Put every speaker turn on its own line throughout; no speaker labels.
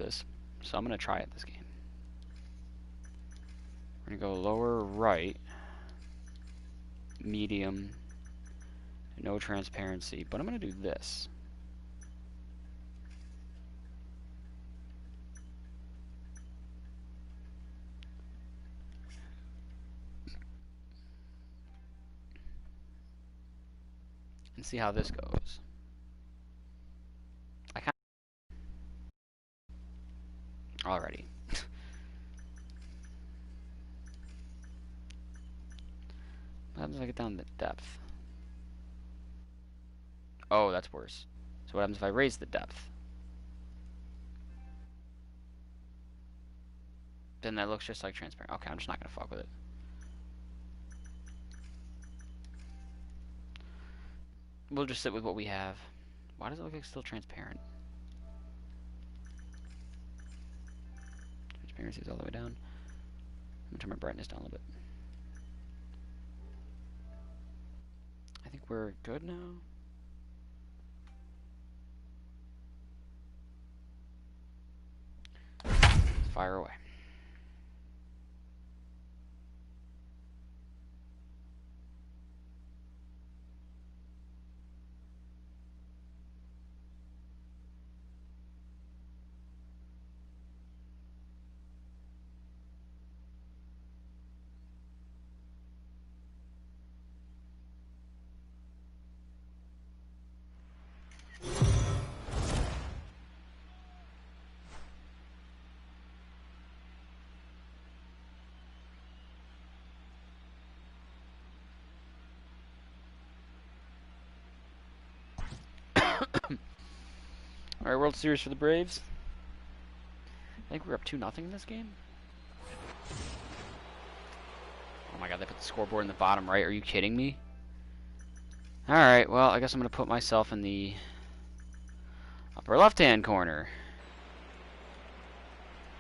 this, so I'm going to try it this game. We're going to go lower right, medium, no transparency, but I'm going to do this. And see how this goes. I kind of already. What happens if I get down the depth? Oh, that's worse. So what happens if I raise the depth? Then that looks just like transparent. Okay, I'm just not gonna fuck with it. We'll just sit with what we have. Why does it look like it's still transparent? Transparency is all the way down. I'm gonna turn my brightness down a little bit. I think we're good now. Let's fire away. Alright, World Series for the Braves. I think we're up 2-0 in this game. Oh my god, they put the scoreboard in the bottom right. Are you kidding me? Alright, well, I guess I'm going to put myself in the upper left-hand corner.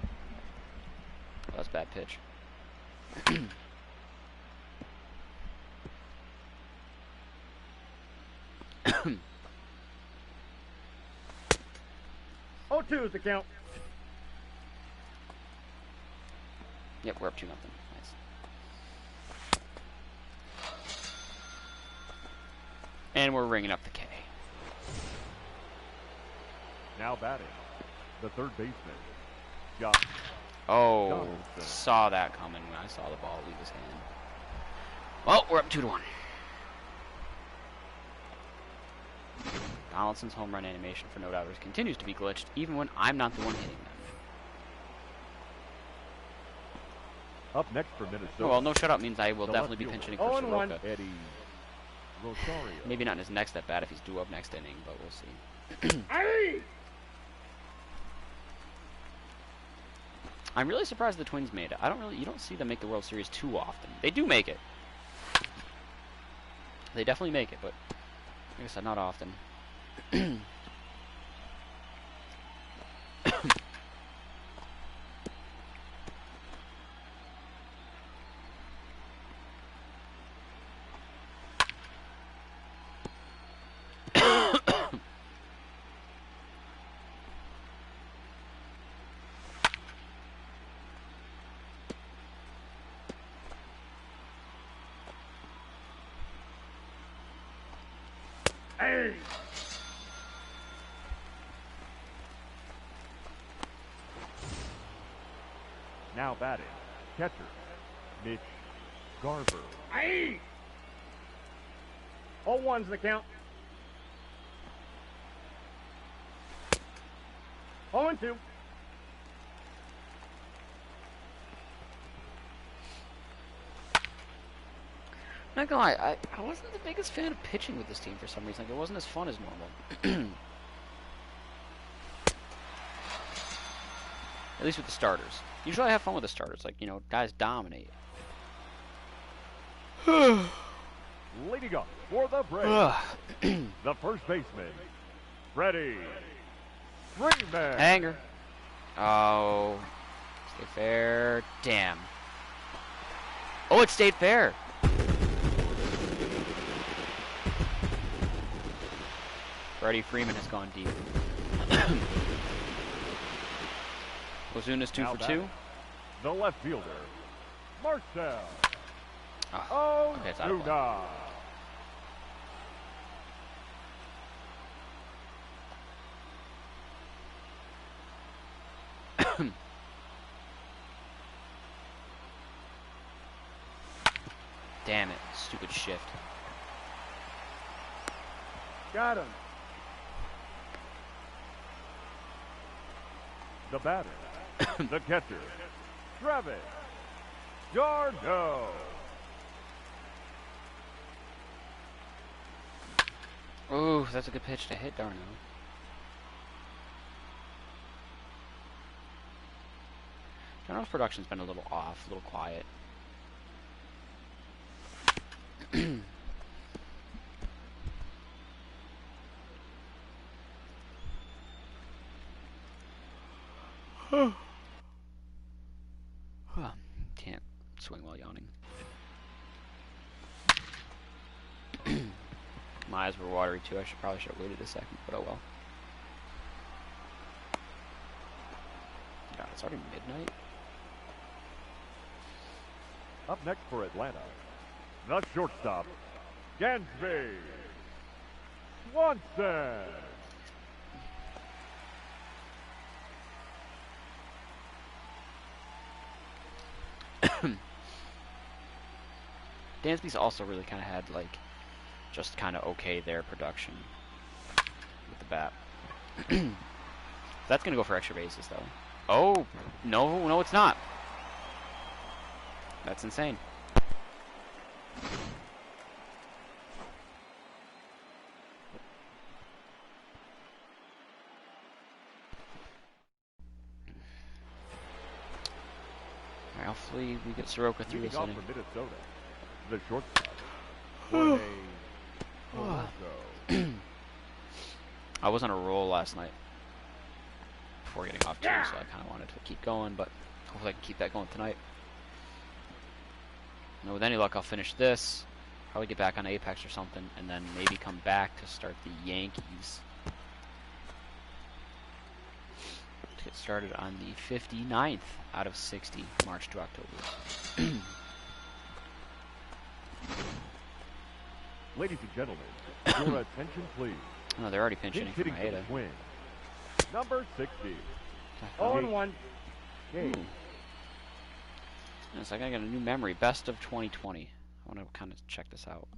Oh, that's a bad pitch.
0-2 is the count.
Yep, we're up 2-0. Nice. And we're ringing up the K.
Now batting, the third baseman, Josh.
Oh,
Donaldson.
saw that coming when I saw the ball leave his hand. Well, we're up 2-1. Donaldson's home run animation for no-doubters continues to be glitched, even when I'm not the one hitting them.
Up next for Minnesota.
Oh, well, no shutout means I will definitely be pinching for Soroka.
Eddie Rosario.
Maybe not in his next at bat if he's due up next inning, but we'll see. I'm really surprised the Twins made it. You don't see them make the World Series too often. They do make it. They definitely make it, but like I said, not often.
Hey! Now batting, catcher, Mitch Garver. Hey! 0-1's the count. 0-2.
Not gonna lie, I wasn't the biggest fan of pitching with this team for some reason. Like, it wasn't as fun as normal. At least with the starters. Usually I have fun with the starters. Like, you know, guys dominate.
Leading up for the Braves, the first baseman, Freddie Freeman.
Hanger. Oh. Stay fair. Damn. Oh, it stayed fair. Freddie Freeman has gone deep. Ozuna's 2
Now
for
batting,
2.
the left fielder, Marcel
Oh, okay, it's out of play.
Ozuna.
Damn it. Stupid shift.
Got him. The batter, the catcher, Travis d'Arnaud.
Ooh, that's a good pitch to hit, Darno. Darno's production's been a little off, a little quiet. Can't swing while yawning. My eyes were watery too. I probably should have waited a second, but oh well. God, it's already midnight.
Up next for Atlanta, the shortstop, Dansby Swanson.
Dansby's also really kind of had like just kind of okay there production with the bat. That's gonna go for extra bases though. Oh no, no, it's not. That's insane. Alright, hopefully we get Soroka through this
Leading off
inning.
for Minnesota, the shortstop, Jorge Polanco.
I was on a roll last night before getting off too, so I kind of wanted to keep going, but hopefully I can keep that going tonight. And with any luck, I'll finish this, probably get back on Apex or something, and then maybe come back to start the Yankees. To get started on the 59th out of 60, March to October.
Ladies and gentlemen, your attention please.
Oh, they're already pinch
Pinch
hitting for
hitting for
Maeda.
the Twins, number 60.
Oh,
0-1. Game.
It's like I got a new memory. Best of 2020. I want to kind of check this out.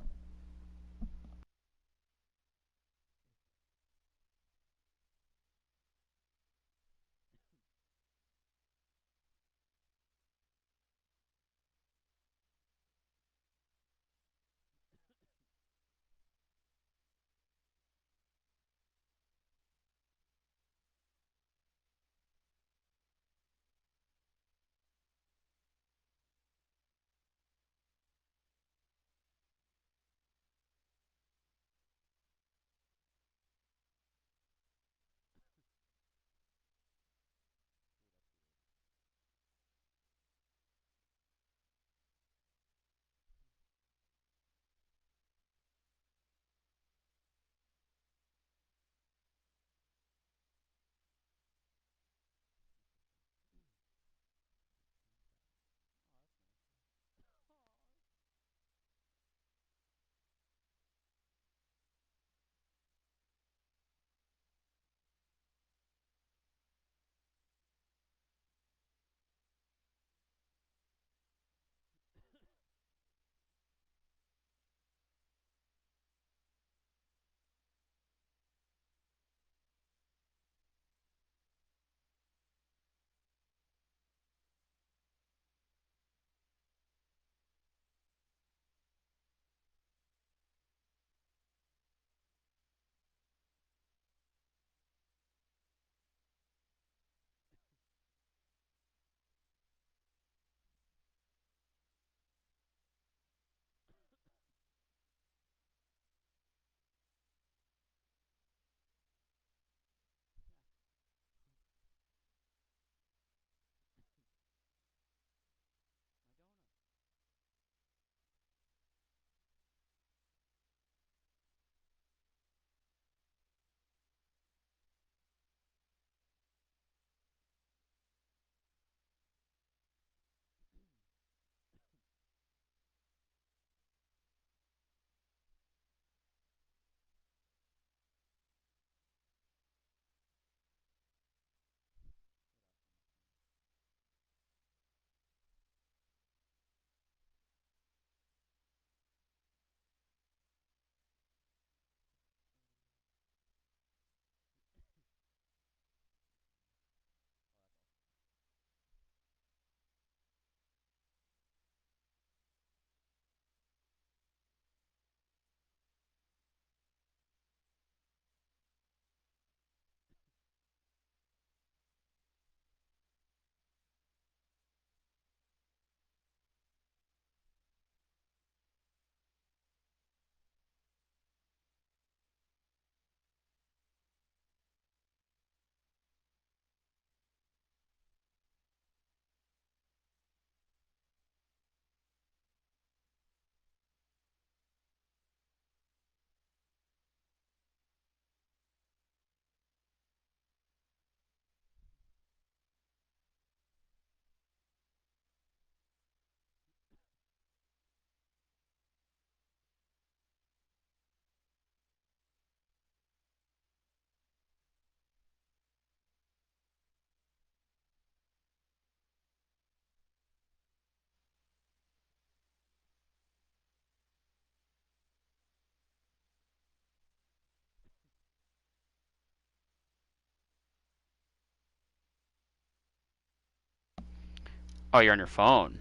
Oh, you're on your phone.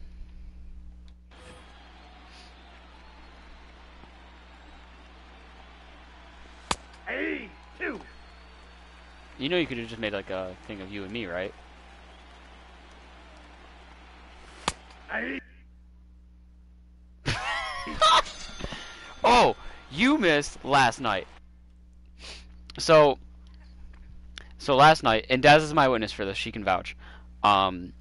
Hey, 2.
You know you could have just made like a thing of you and me, right?
Hey.
Oh, you missed last night. So, so last night, and Daz is my witness for this. She can vouch. Um,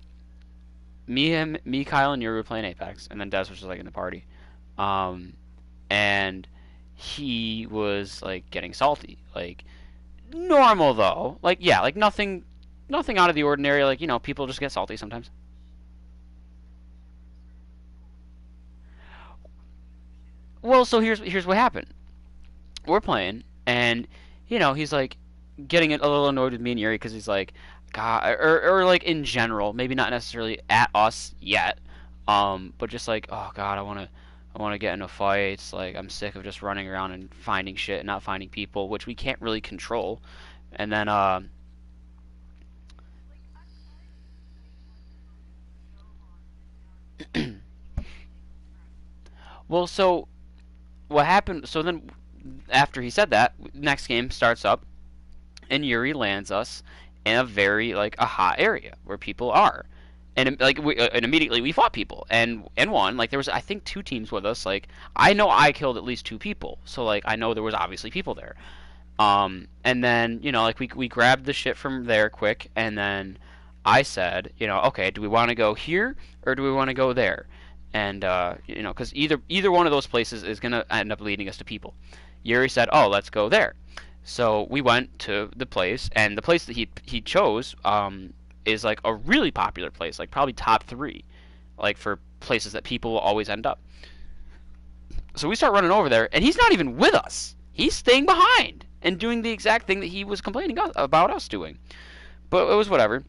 me, Kyle, and Yuri were playing Apex, and then Daz was just like in the party. Um, and he was like getting salty, like normal though. Like yeah, like nothing out of the ordinary. Like people just get salty sometimes. Well, so here's what happened. We're playing, and he's like getting a little annoyed with me and Yuri because he's like, God, or like in general, maybe not necessarily at us yet, but just like, oh God, I want to get into fights. Like I'm sick of just running around and finding shit and not finding people, which we can't really control. And then well, so what happened? So then after he said that, next game starts up, and Yuri lands us in a very like a hot area where people are, and like and immediately we fought people and won. Like there was I think two teams with us. Like I know I killed at least two people, so like I know there was obviously people there. And then like we grabbed the shit from there quick, and then I said okay, do we want to go here or do we want to go there? And because either one of those places is gonna end up leading us to people. Yuri said, oh, let's go there. So we went to the place, and the place that he chose is like a really popular place, like probably top three, like for places that people will always end up. So we start running over there, and he's not even with us. He's staying behind and doing the exact thing that he was complaining about us doing. But it was whatever.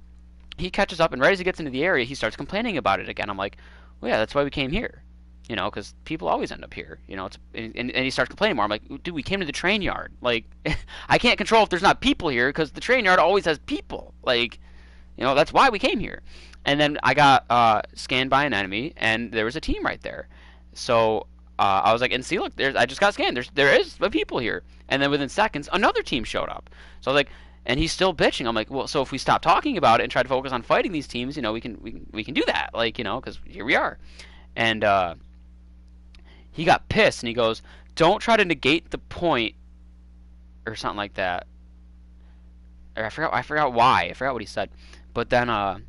He catches up, and right as he gets into the area, he starts complaining about it again. I'm like, well, yeah, that's why we came here. Because people always end up here. And he starts complaining more. I'm like, dude, we came to the train yard. Like, I can't control if there's not people here because the train yard always has people. Like, that's why we came here. And then I got scanned by an enemy, and there was a team right there. So I was like, and see, look, I just got scanned. There is the people here. And then within seconds, another team showed up. So I was like, and he's still bitching. I'm like, well, so if we stop talking about it and try to focus on fighting these teams, we can do that. Like, because here we are. And he got pissed and he goes, "Don't try to negate the point," or something like that. Or I forgot why. I forgot what he said. But then and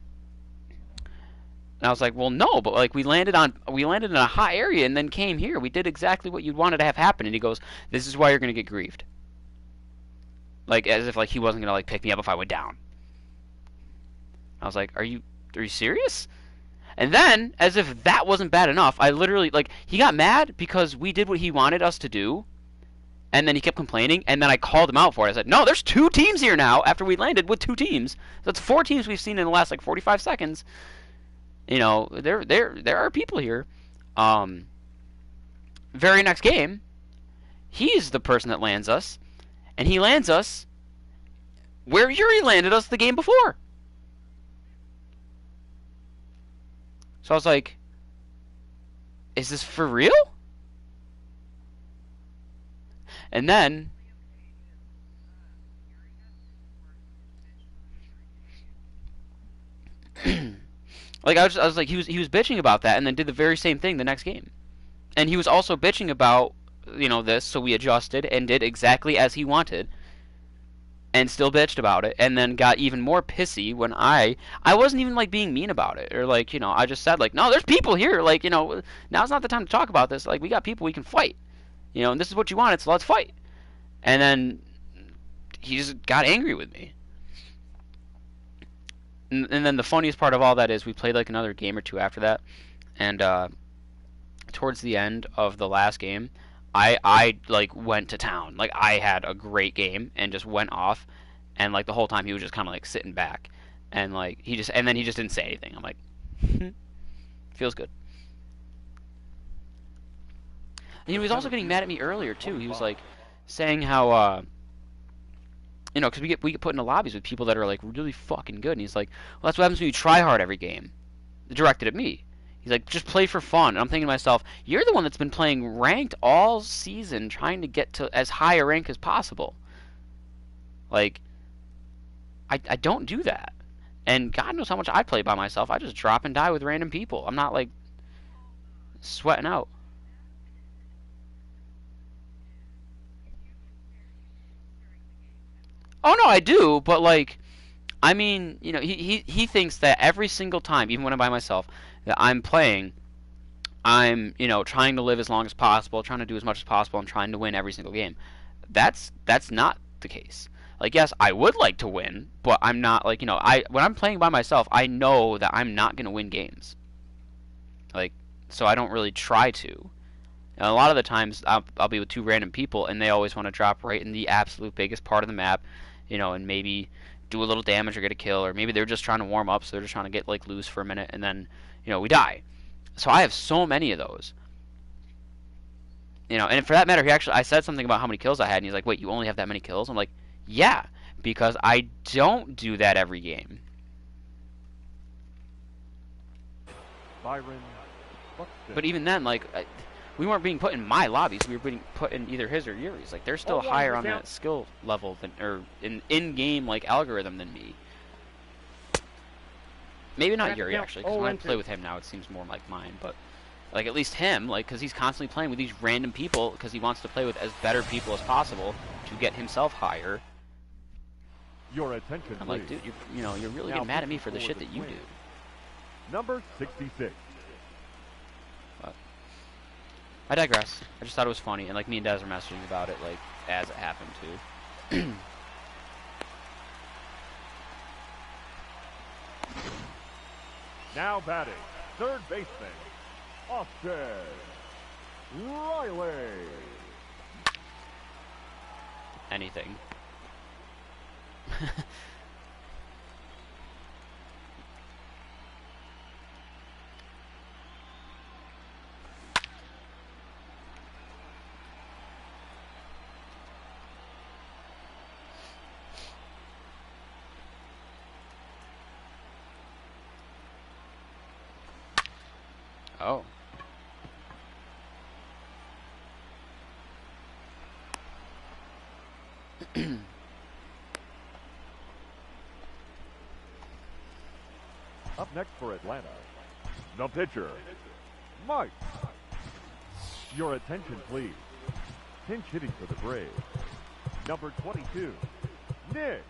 I was like, "Well, no, but like we landed in a hot area and then came here. We did exactly what you wanted to have happen." And he goes, "This is why you're going to get grieved." Like as if like he wasn't going to like pick me up if I went down. I was like, "Are you serious?" And then, as if that wasn't bad enough, I literally like he got mad because we did what he wanted us to do, and then he kept complaining, and then I called him out for it. I said, "No, there's two teams here now after we landed with two teams. That's four teams we've seen in the last like 45 seconds. There are people here." Um, very next game, he's the person that lands us, and he lands us where Yuri landed us the game before. So I was like, "Is this for real?" And then like I was like he was bitching about that, and then did the very same thing the next game. And he was also bitching about this, so we adjusted and did exactly as he wanted, and still bitched about it, and then got even more pissy when I wasn't even like being mean about it, or like I just said like, "No, there's people here. Like now's not the time to talk about this. Like we got people we can fight. And this is what you wanted, so let's fight." And then he just got angry with me. And then the funniest part of all that is we played like another game or two after that, and towards the end of the last game, I like went to town. Like I had a great game and just went off, and like the whole time he was just kind of like sitting back, and like and then he just didn't say anything. I'm like, feels good. And he was also getting mad at me earlier too. He was like saying how because we get put into lobbies with people that are like really fucking good, and he's like, well, that's what happens when you try hard every game. directed at me. He's like, just play for fun. And I'm thinking to myself, you're the one that's been playing ranked all season, trying to get to as high a rank as possible. Like, I don't do that. And God knows how much I play by myself. I just drop and die with random people. I'm not, like, sweating out. Oh, no, I do, but, like, I mean, you know, he thinks that every single time, even when I'm by myself, that I'm playing, I'm, you know, trying to live as long as possible, trying to do as much as possible, and trying to win every single game. That's not the case. Like, yes, I would like to win, but I'm not, like, you know, when I'm playing by myself, I know that I'm not gonna win games. Like, so I don't really try to. And a lot of the times, I'll be with two random people, and they always want to drop right in the absolute biggest part of the map, you know, and maybe do a little damage or get a kill, or maybe they're just trying to warm up, so they're just trying to get, like, loose for a minute, and then, you know, we die. So I have so many of those. You know, and for that matter, I said something about how many kills I had, and he's like, wait, you only have that many kills? I'm like, yeah, because I don't do that every game.
Byron Buxton.
But even then, like, we weren't being put in my lobbies. We were being put in either his or Yuri's. Like, they're still higher on that skill level than, or in-game, like, algorithm than me. Maybe not Yuri, actually, because when I play with him now, it seems more like mine. But, like, at least him, like, because he's constantly playing with these random people, because he wants to play with as better people as possible to get himself higher.
Your attention,
I'm like, dude, you know, you're really getting mad at me for the shit that you do.
Number 66.
But I digress. I just thought it was funny, and, like, me and Dez were messaging about it, like, as it happened, too.
Now batting, third baseman, Austin Riley.
Anything. Oh.
Up next for Atlanta, the pitcher, Mike. Your attention, please. Pinch hitting for the Braves. Number 22, Nick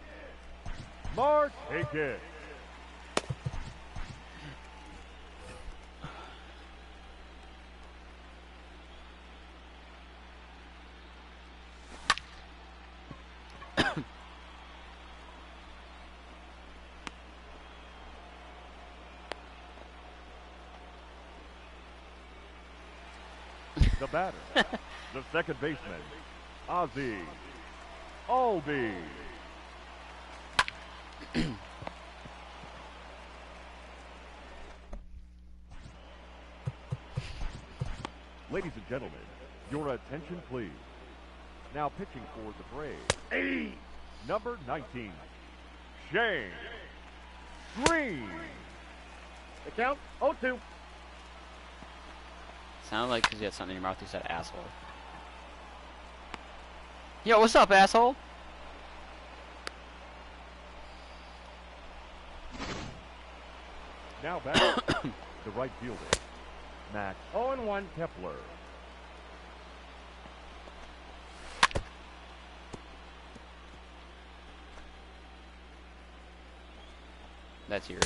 Markakis. The batter, the second baseman, Ozzy Albi. Ladies and gentlemen, your attention, please. Now pitching for the Braves, number 19, Shane Green. The count, 0-2.
Sounded like because you had something in your mouth you said asshole. Yo, what's up, asshole?
Now back the right fielder, Max 0-1 Kepler.
That's Yuri.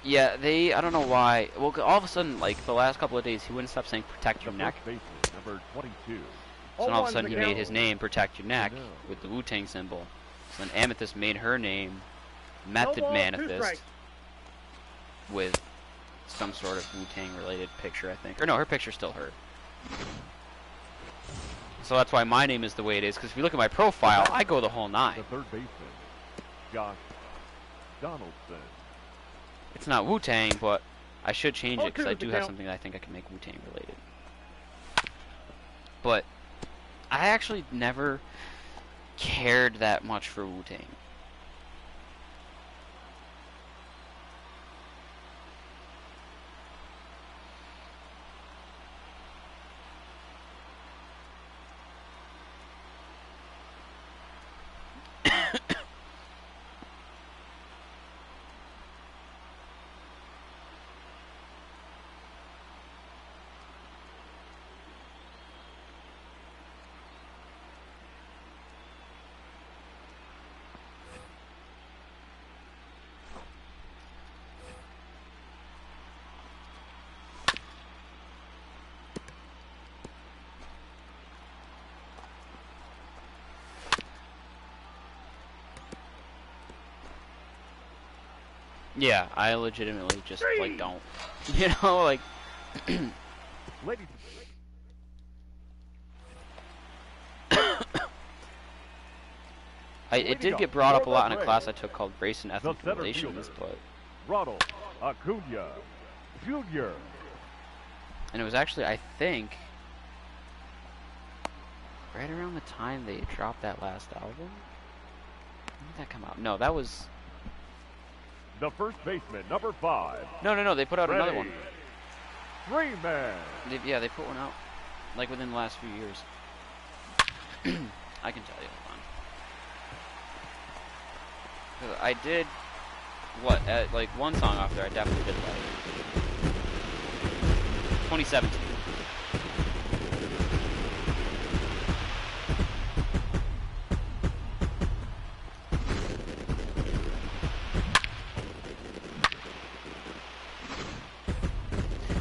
Yeah, I don't know why. Well, all of a sudden, like, the last couple of days, he wouldn't stop saying protect your neck.
Number 22.
So then all of a sudden he made his name Protect Your Neck with the Wu-Tang symbol. So then Amethyst made her name Method Manifest with some sort of Wu-Tang related picture, I think. Or no, her picture's still her. So that's why my name is the way it is, because if you look at my profile, I go the whole nine.
The third baseman, Josh Donaldson.
It's not Wu-Tang, but I should change it, because I do have something that I think I can make Wu-Tang related. But I actually never cared that much for Wu-Tang. Yeah, I legitimately just like don't. You know, like.
Ladies.
It did get brought up a lot in a class I took called Race and Ethnic Relations, but
Ronald Acuna Jr.
And it was actually, I think, right around the time they dropped that last album. When did that come out? No, that was
the first baseman, number 5.
No, they put out another one.
Freeman.
Yeah, they put one out like within the last few years. I can tell you. Hold on. I did like one song off there. I definitely did like 2017.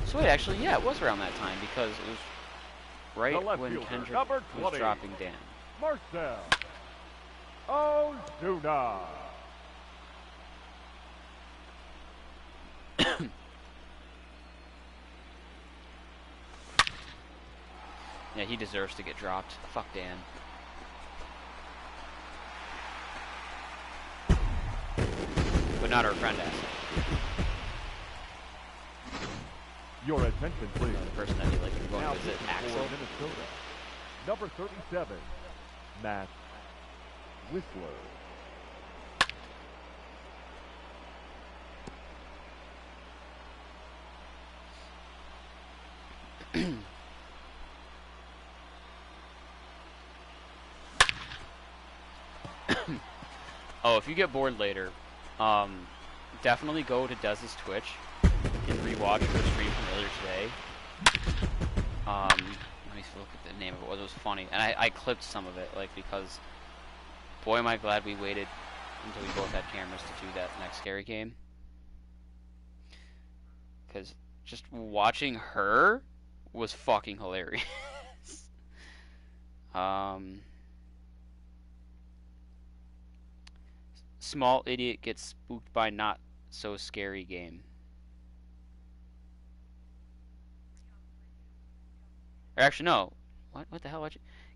So wait, actually, yeah, it was around that time because it was right when Kendrick was dropping Dan.
Marcel Ozuna.
Yeah, he deserves to get dropped. Fuck Dan. But not our friend asset.
Your attention, please.
The person that you like to go
now
visit, Axel.
Minnesota. Number 37, Matt Whistler.
Oh, if you get bored later, definitely go to Dez's Twitch and rewatch her stream from earlier today. Let me look at the name of it. It was funny, and I clipped some of it, like, because boy, am I glad we waited until we both had cameras to do that next scary game. Because just watching her was fucking hilarious. Small idiot gets spooked by not so scary game. Or actually, no. What the hell?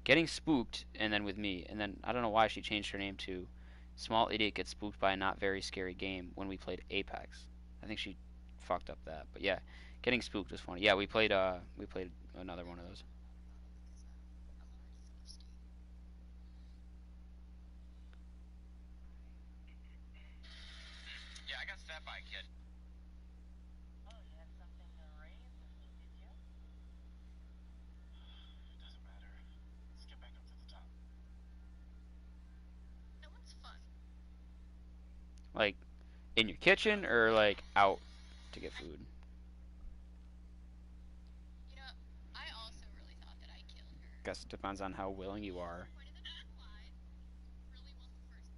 Getting spooked, and then with me, and then I don't know why she changed her name to Small Idiot Gets Spooked by a Not Very Scary Game when we played Apex. I think she fucked up that, but yeah, getting spooked was funny. Yeah, we played another one of those. Yeah, I got stabbed by a kid.
Oh, you had something to raise with me, did you?
It doesn't matter. Let's get back up to the top.
That one's fun.
Like, in your kitchen or like out to get food?
You know, I also really thought that I killed her.
Guess it depends on how willing you are.
Point of the why really was the first.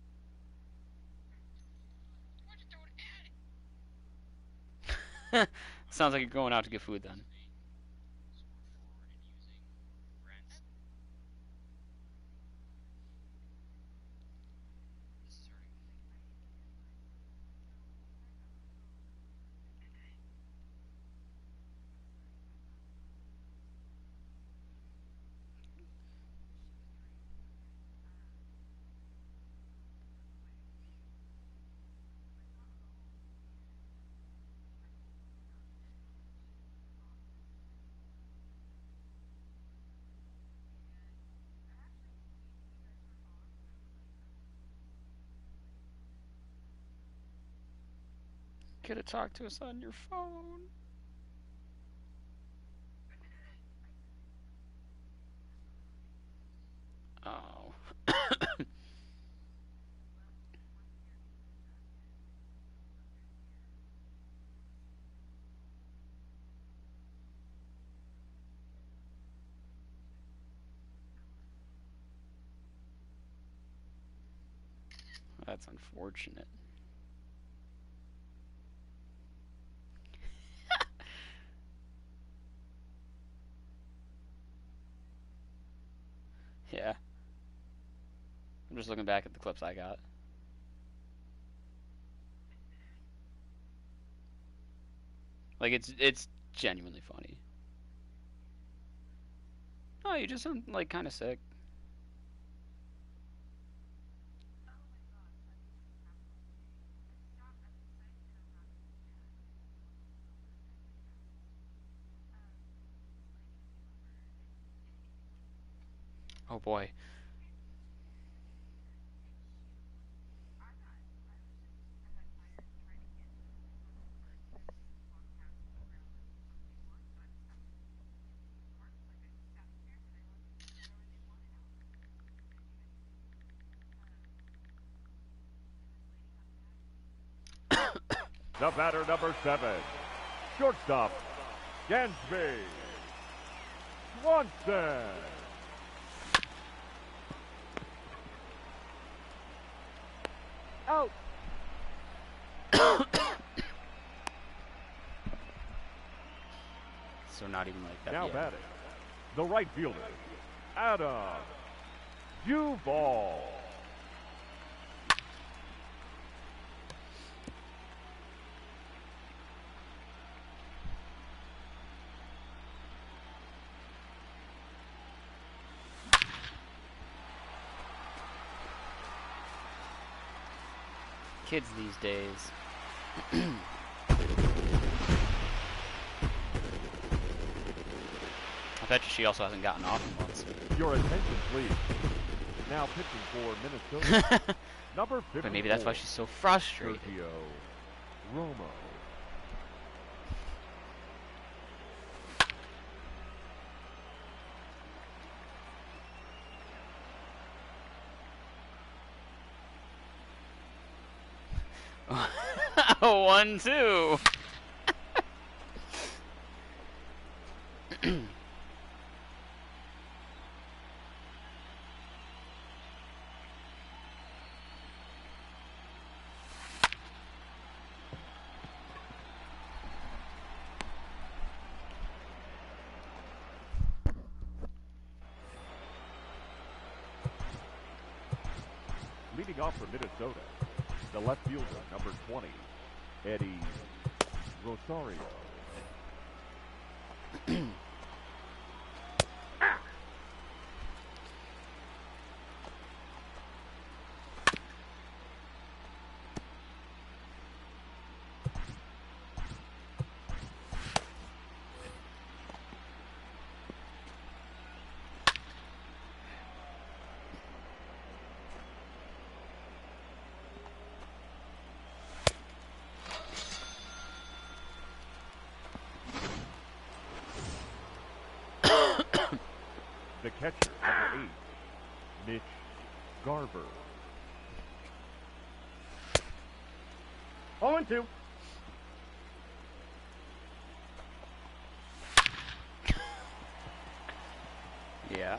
Why'd you throw it at it?
Sounds like you're going out to get food then. Could have talked to us on your phone. Oh. That's unfortunate. Yeah. I'm just looking back at the clips I got. Like it's genuinely funny. Oh, you just sound like kind of sick. Oh boy.
The batter, number 7. Shortstop, Gansby Swanson. Out.
So not even like that.
Now
Yeah.
batting, the right fielder, Adam Duvall.
Kids these days. I bet you she also hasn't gotten off in months.
Your attention, please. Now pitching for Minnesota, number 54.
But maybe that's why she's so frustrated.
Sergio Romo.
Oh, 1-2.
Leading off for Minnesota, the left fielder, number 20, Eddie Rosario. The catcher, number 8, Mitch Garver. 0-2.
Yeah.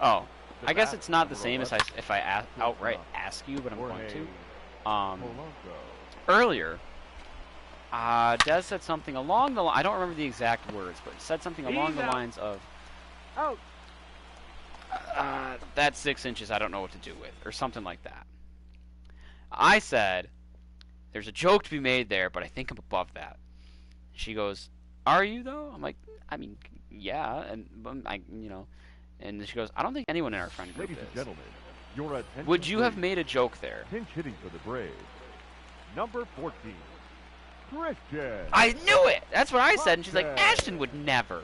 Oh, I guess it's not the same as if I outright ask you, but I'm going to. Earlier, Des said something along the line. I don't remember the exact words, but said something along the lines of,
Out.
"That's 6 inches. I don't know what to do with," or something like that. I said, "There's a joke to be made there, but I think I'm above that." She goes, "Are you though?" I'm like, "I mean, yeah," and and she goes, "I don't think anyone in our friend group
Ladies and
is."
gentlemen, your attention.
Would you have
please.
made a joke there?
Pinch hitting for the Braves, number 14, Christian.
I knew it. That's what I said, and she's like,
Okay.
"Ashton would never."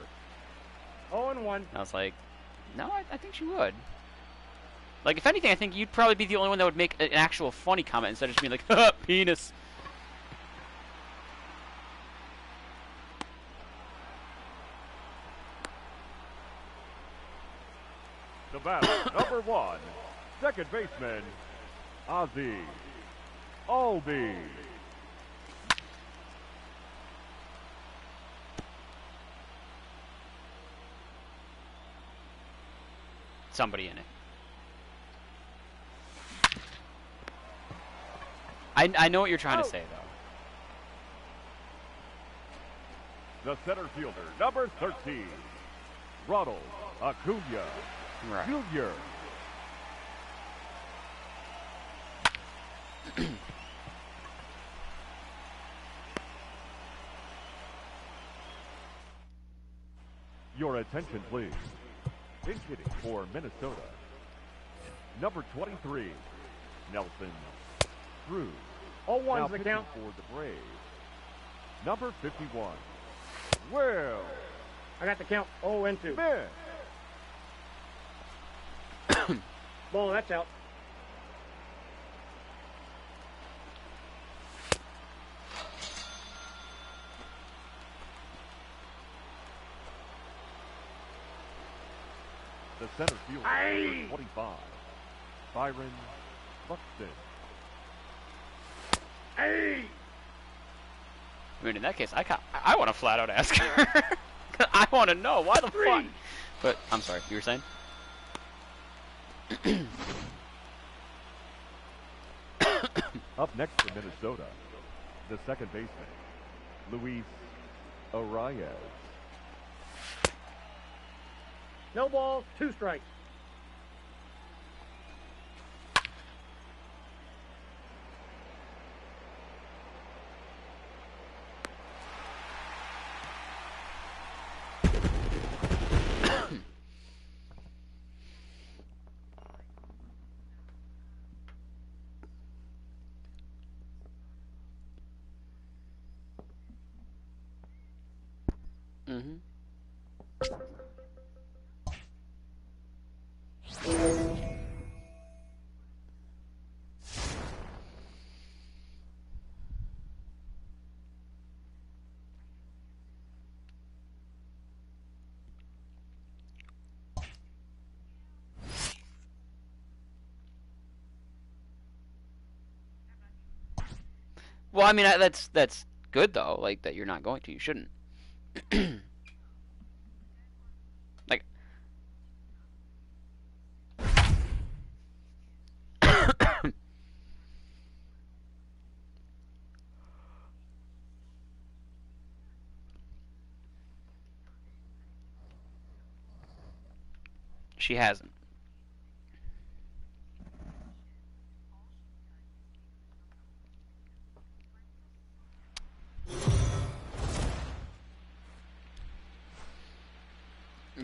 0-1.
And I was like, "No, I think she would." Like, if anything, I think you'd probably be the only one that would make an actual funny comment instead of just being like, "Haha, penis."
The batter, number 1, second baseman, Ozzy Albi.
Somebody in it. I know what you're trying to say, though.
The center fielder, number 13, Ronald Acuna
Right.
Jr. Your attention, please. Pinch hitting for Minnesota. Number 23, Nelson Cruz.
0-1's
Now
the
pitching
count.
for the Braves. Number 51, Will
I got the count. 0-2.
Smith.
Ball, that's out.
The center fielder,
Aye.
number 25, Byron Buxton.
Hey!
I mean, in that case, I want to flat out ask her. I want to know why the fuck. But I'm sorry, you were saying?
Up next for Minnesota, the second baseman, Luis Arias.
No balls, 2 strikes.
Mm-hmm. Well, I mean, that's good though. Like that, you're not going to. You shouldn't. Like, she hasn't.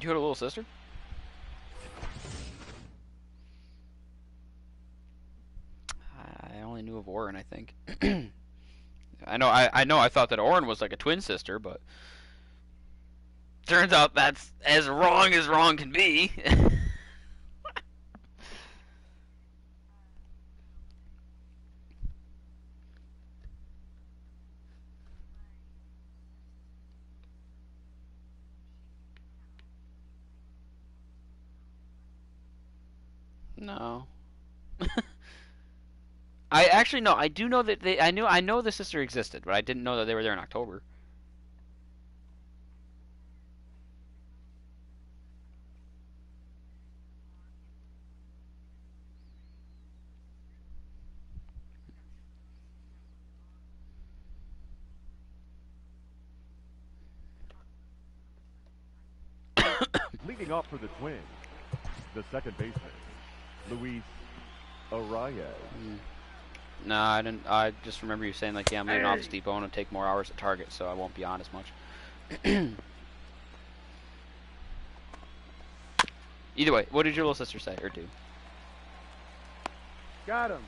You had a little sister? I only knew of Oren, I think. I know. I thought that Oren was like a twin sister, but turns out that's as wrong can be. No. I actually no. I do know that they. I know the sister existed, but I didn't know that they were there in October.
Leading off for the Twins, the second baseman, Luis Arias.
No, I didn't. I just remember you saying like, yeah, I'm leaving Office Depot and it'll take more hours at Target, so I won't be on as much. Either way, what did your little sister say or do?
Got him.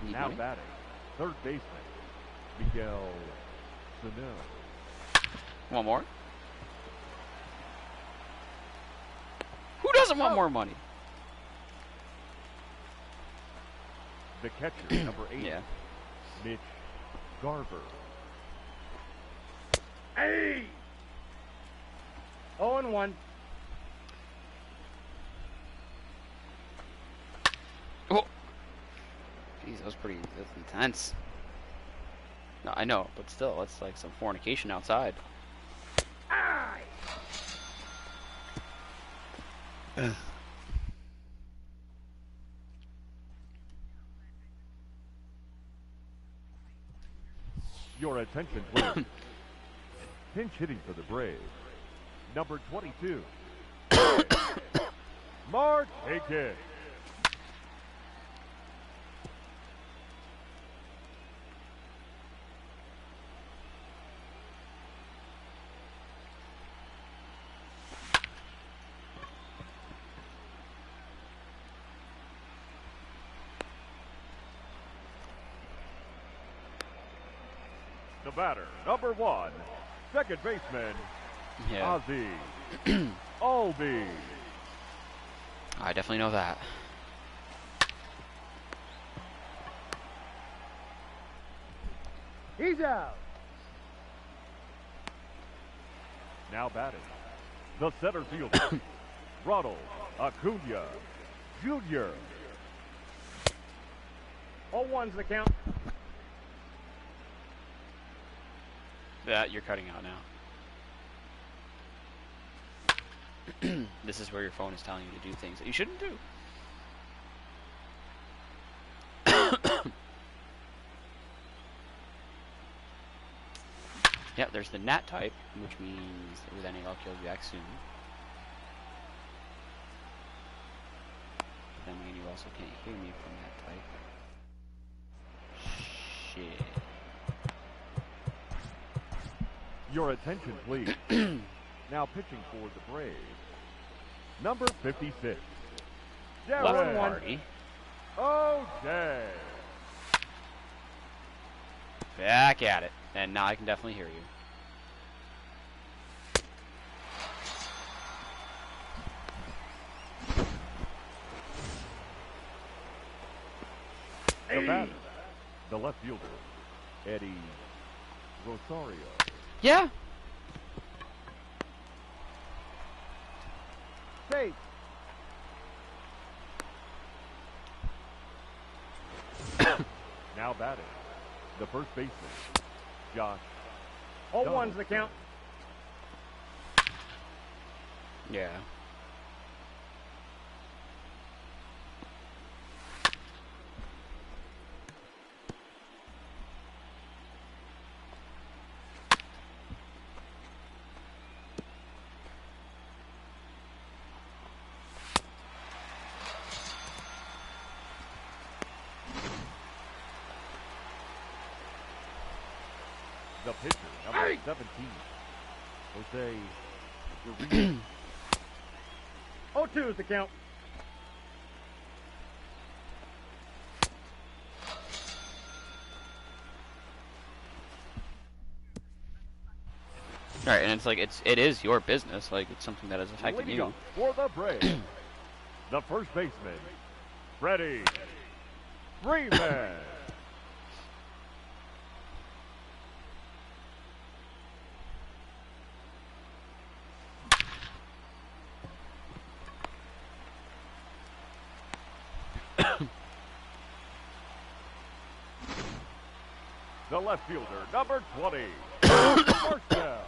Need
Now
money?
batting, third baseman, Miguel Sano.
Want more? Who doesn't want more money?
The catcher, number 8,
Yeah.
Mitch Garver.
Hey! 0-1.
Oh. Jeez, that's intense. No, I know, but still, it's like some fornication outside.
Aye!
Your attention, please. Pinch hitting for the Braves, number 22, Mark, take it. The batter, number 1, second baseman,
Yeah.
Ozzy Albies.
I definitely know that.
He's out.
Now batting, the center fielder, Ronald Acuna Jr.
0-1's the count.
That you're cutting out now. This is where your phone is telling you to do things that you shouldn't do. Yep, there's the nat type, which means that with any luck you'll be back soon. Then again, you also can't hear me from that type. Shit.
Your attention, please. Now pitching for the Braves, number 56,
Left
Jared
party.
O'Shea.
Back at it. And now I can definitely hear you.
The batter, the left fielder, Eddie Rosario.
Yeah.
Safe.
Now batting, the first baseman, Josh
0-1's the count.
Yeah.
The pitcher, number
Hey!
17, Jose Uribe.
0-2 is the count.
Right, and it's like it is your business. Like it's something that is affecting
Leading
you.
up for the Braves, the first baseman, Freddie Freeman. The left fielder, number 20, Marcel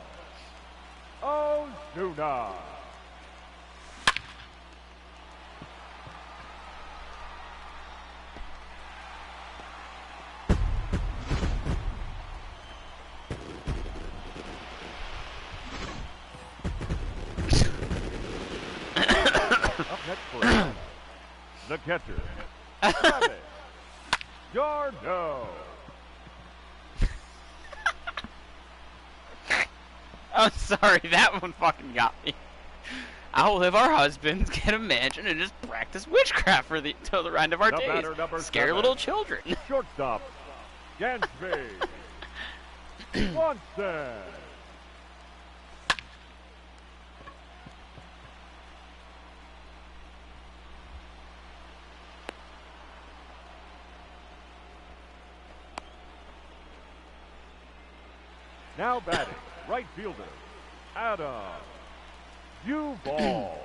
Ozuna. Up next for Atlanta, the catcher, Travis Garneau.
I'm sorry, that one fucking got me. I'll live our husbands, get a mansion, and just practice witchcraft for till the end of our
The
days.
batter, number
Scare
7.
little children.
Shortstop, Gansby Swanson. Now batting, right fielder, Adam Duvall.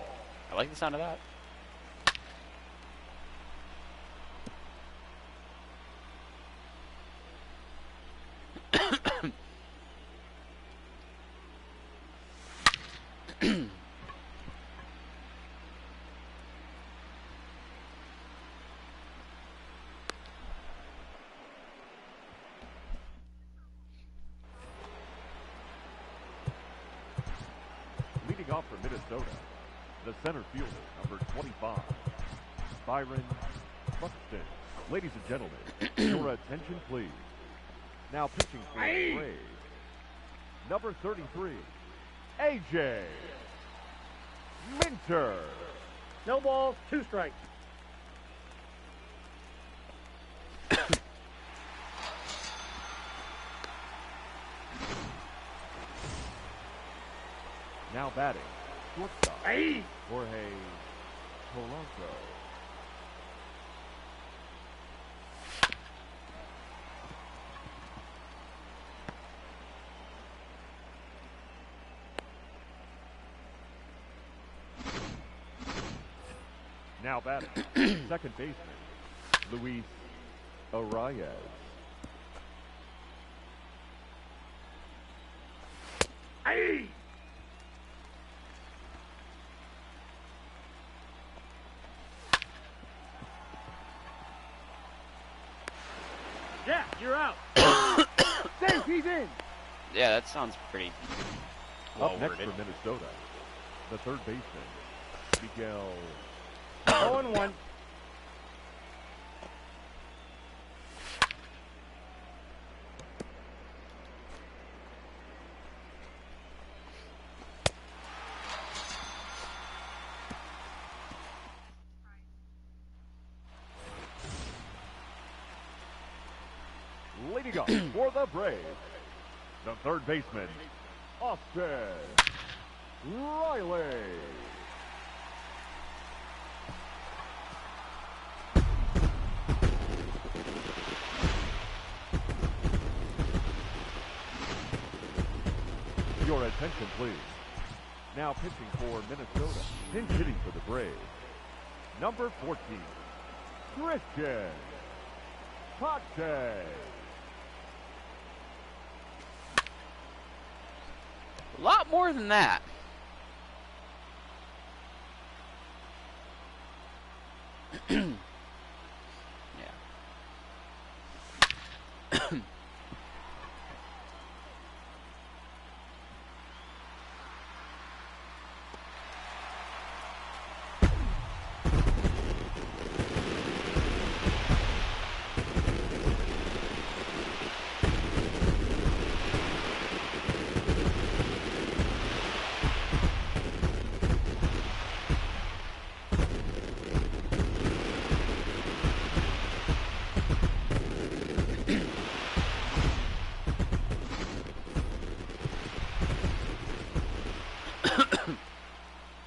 I like the sound of that.
Leading off for Minnesota, The center fielder, number 25, Byron Buxton. Ladies and gentlemen, your attention, please. Now pitching for the Braves, number 33, A.J. Minter.
No balls, 2 strikes.
Now batting, shortstop,
Hey!
Jorge Polanco. Now batting, second baseman, Luis Arias.
Hey! Yeah, you're out. Safe, he's in.
Yeah, that sounds pretty well
Up next
worded.
for Minnesota, the third baseman, Miguel.
0-1.
Leading up for the Braves, the third baseman, Austin Riley. Your attention, please. Now pitching for Minnesota, pinch hitting for the Braves, number 14, Christian Pache.
A lot more than that. Yeah.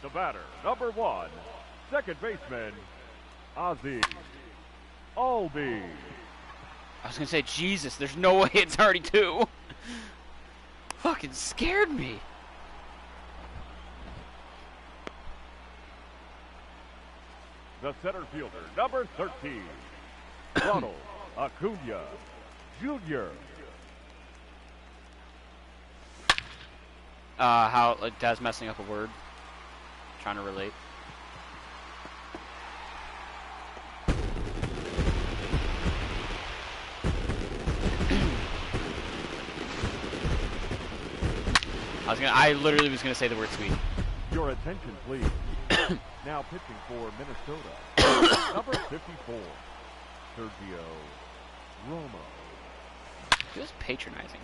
The batter, number 1, second baseman, Ozzie Albies.
I was gonna say, Jesus, there's no way it's already 2. Fucking scared me.
The center fielder, number 13, Ronald Acuna Jr.
How, like, Dad's messing up a word. Trying to relate. I literally was gonna say the word sweet.
Your attention, please. Now pitching for Minnesota, number 54, Sergio Romo.
He was patronizing.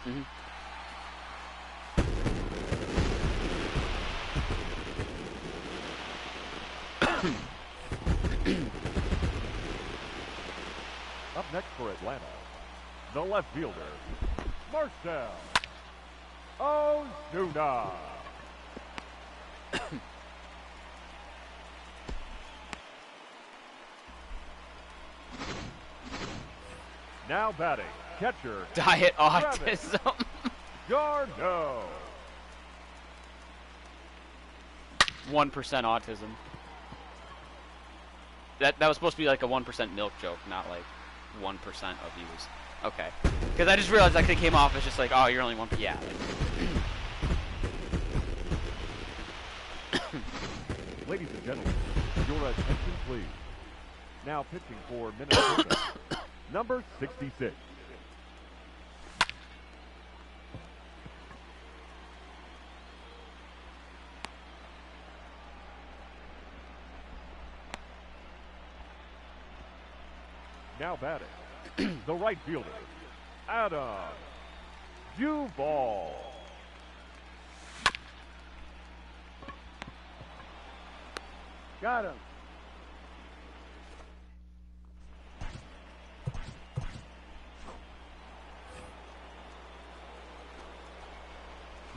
Mhm.
Up next for Atlanta, the left fielder, Marcell Ozuna. Now batting, catcher,
Diet
Travis
autism.
Garneau.
1% autism. that was supposed to be like a 1% milk joke, not like 1% of views. Okay. Because I just realized like they came off as just like, oh, you're only 1. Yeah.
Ladies and gentlemen, your attention please. Now pitching for Minnesota, number 66. Now batting, the right fielder, Adam Duvall.
Got him.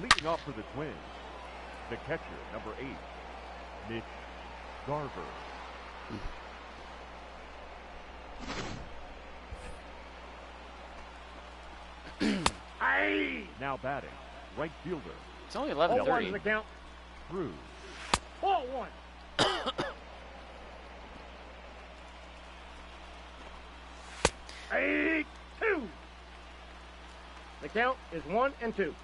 Leading off for the Twins, the catcher, number 8, Mitch Garver.
Aye.
Now batting, right fielder,
It's only
Ball 1
11:30.
to the count.
Cruz.
Ball 1. Aye. 2. The count is 1 and 2.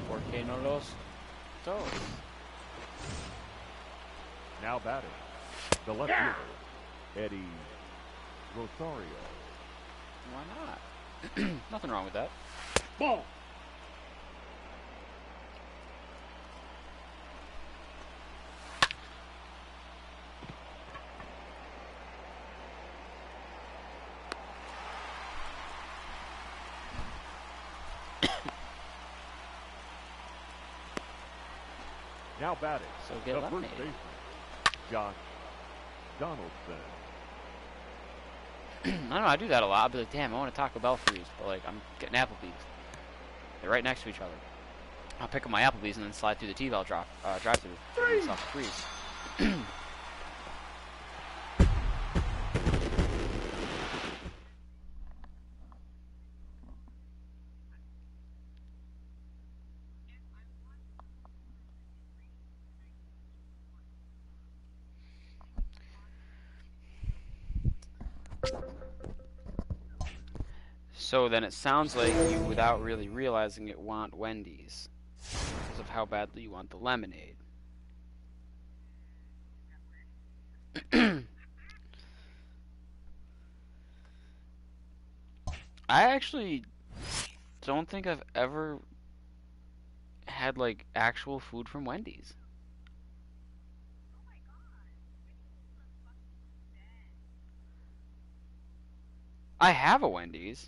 ¿Por qué no los dos?
Now batting, the left
Yeah.
fielder, Eddie Rosario.
Why not? Nothing wrong with that.
Ball.
Now batting,
So get
the first
eliminated.
baseman, Josh Donaldson.
I don't know, I do that a lot. I'll be like, damn, I want a Taco Bell freeze, but like, I'm getting Applebee's. They're right next to each other. I'll pick up my Applebee's and then slide through the T-Bell drive-through.
Freeze!
Myself a freeze. So then it sounds like you, without really realizing it, want Wendy's because of how badly you want the lemonade. I actually don't think I've ever had like actual food from Wendy's. I have a Wendy's.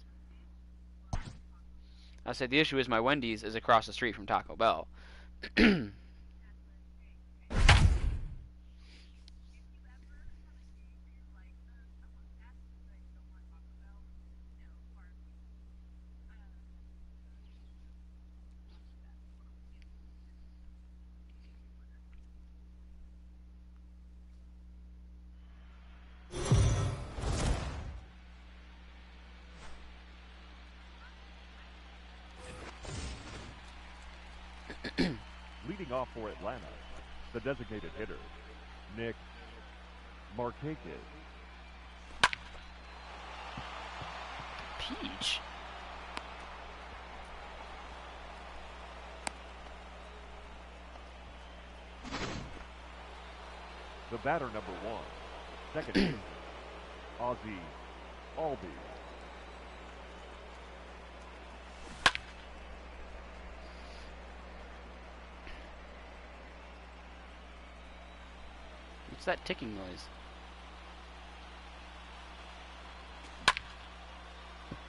I said the issue is my Wendy's is across the street from Taco Bell.
Leading off for Atlanta, the designated hitter, Nick Markakis.
Peach.
The batter, number 1, second baseman, Ozzie Albies.
What's that ticking noise?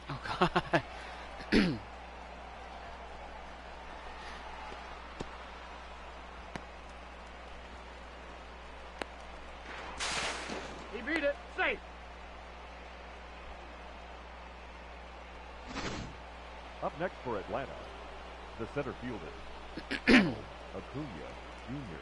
Oh god.
He beat it. Safe.
Up next for Atlanta, the center fielder, Ronald Acuna Jr.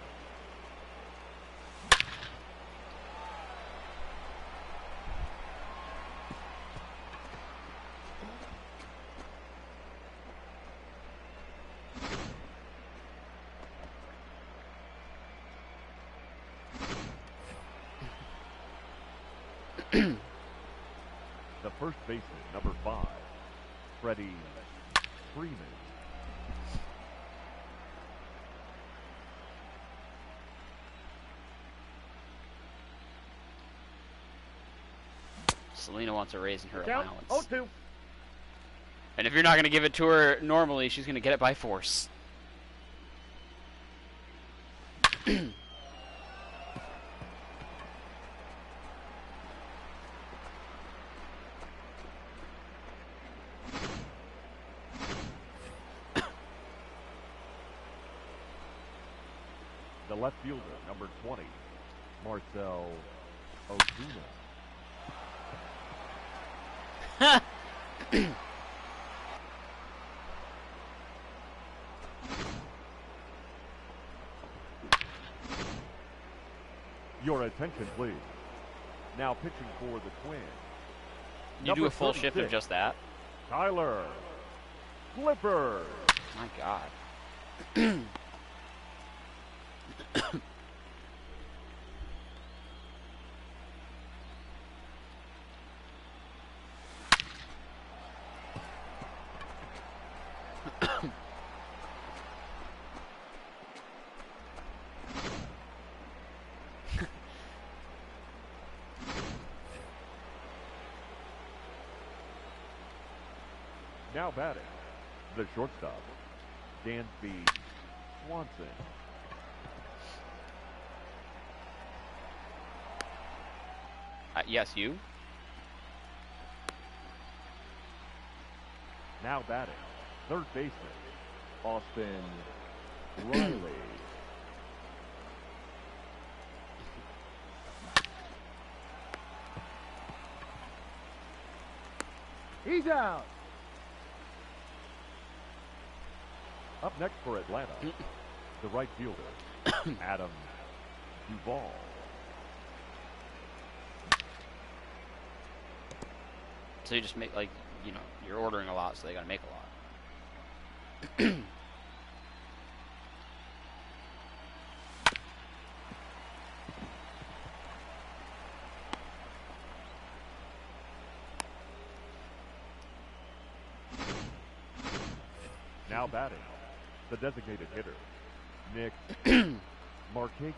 The first baseman, number 5, Freddie Freeman.
Selena wants a raise in her
Count
allowance.
0-2.
And if you're not going to give it to her normally, she's going to get it by force.
The left fielder, number 20, Marcel Ozuna. Your attention, please. Now pitching for the Twins.
You
Number
do a full shift of
36,
just that?
Tyler Flipper.
My God.
Now batting, the shortstop, Dansby Swanson.
Yes, you?
Now batting, third baseman, Austin Riley.
He's out.
Up next for Atlanta, the right fielder, Adam Duvall.
So you just make, like, you know, you're ordering a lot, so they gotta make a lot.
Now batting, the designated hitter, Nick Markakis.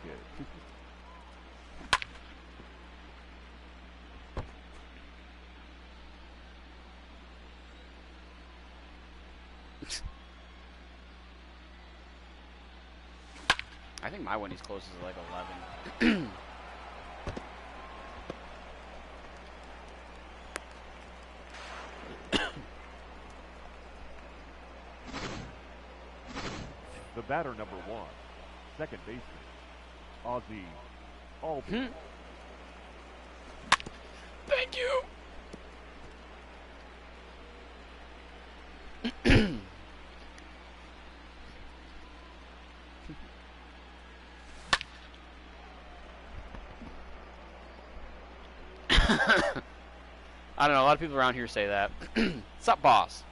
I think my Wendy's closes at like 11.
The batter, number 1, second baseman, Ozzie Albies.
Thank you. I don't know, a lot of people around here say that. What's up, boss?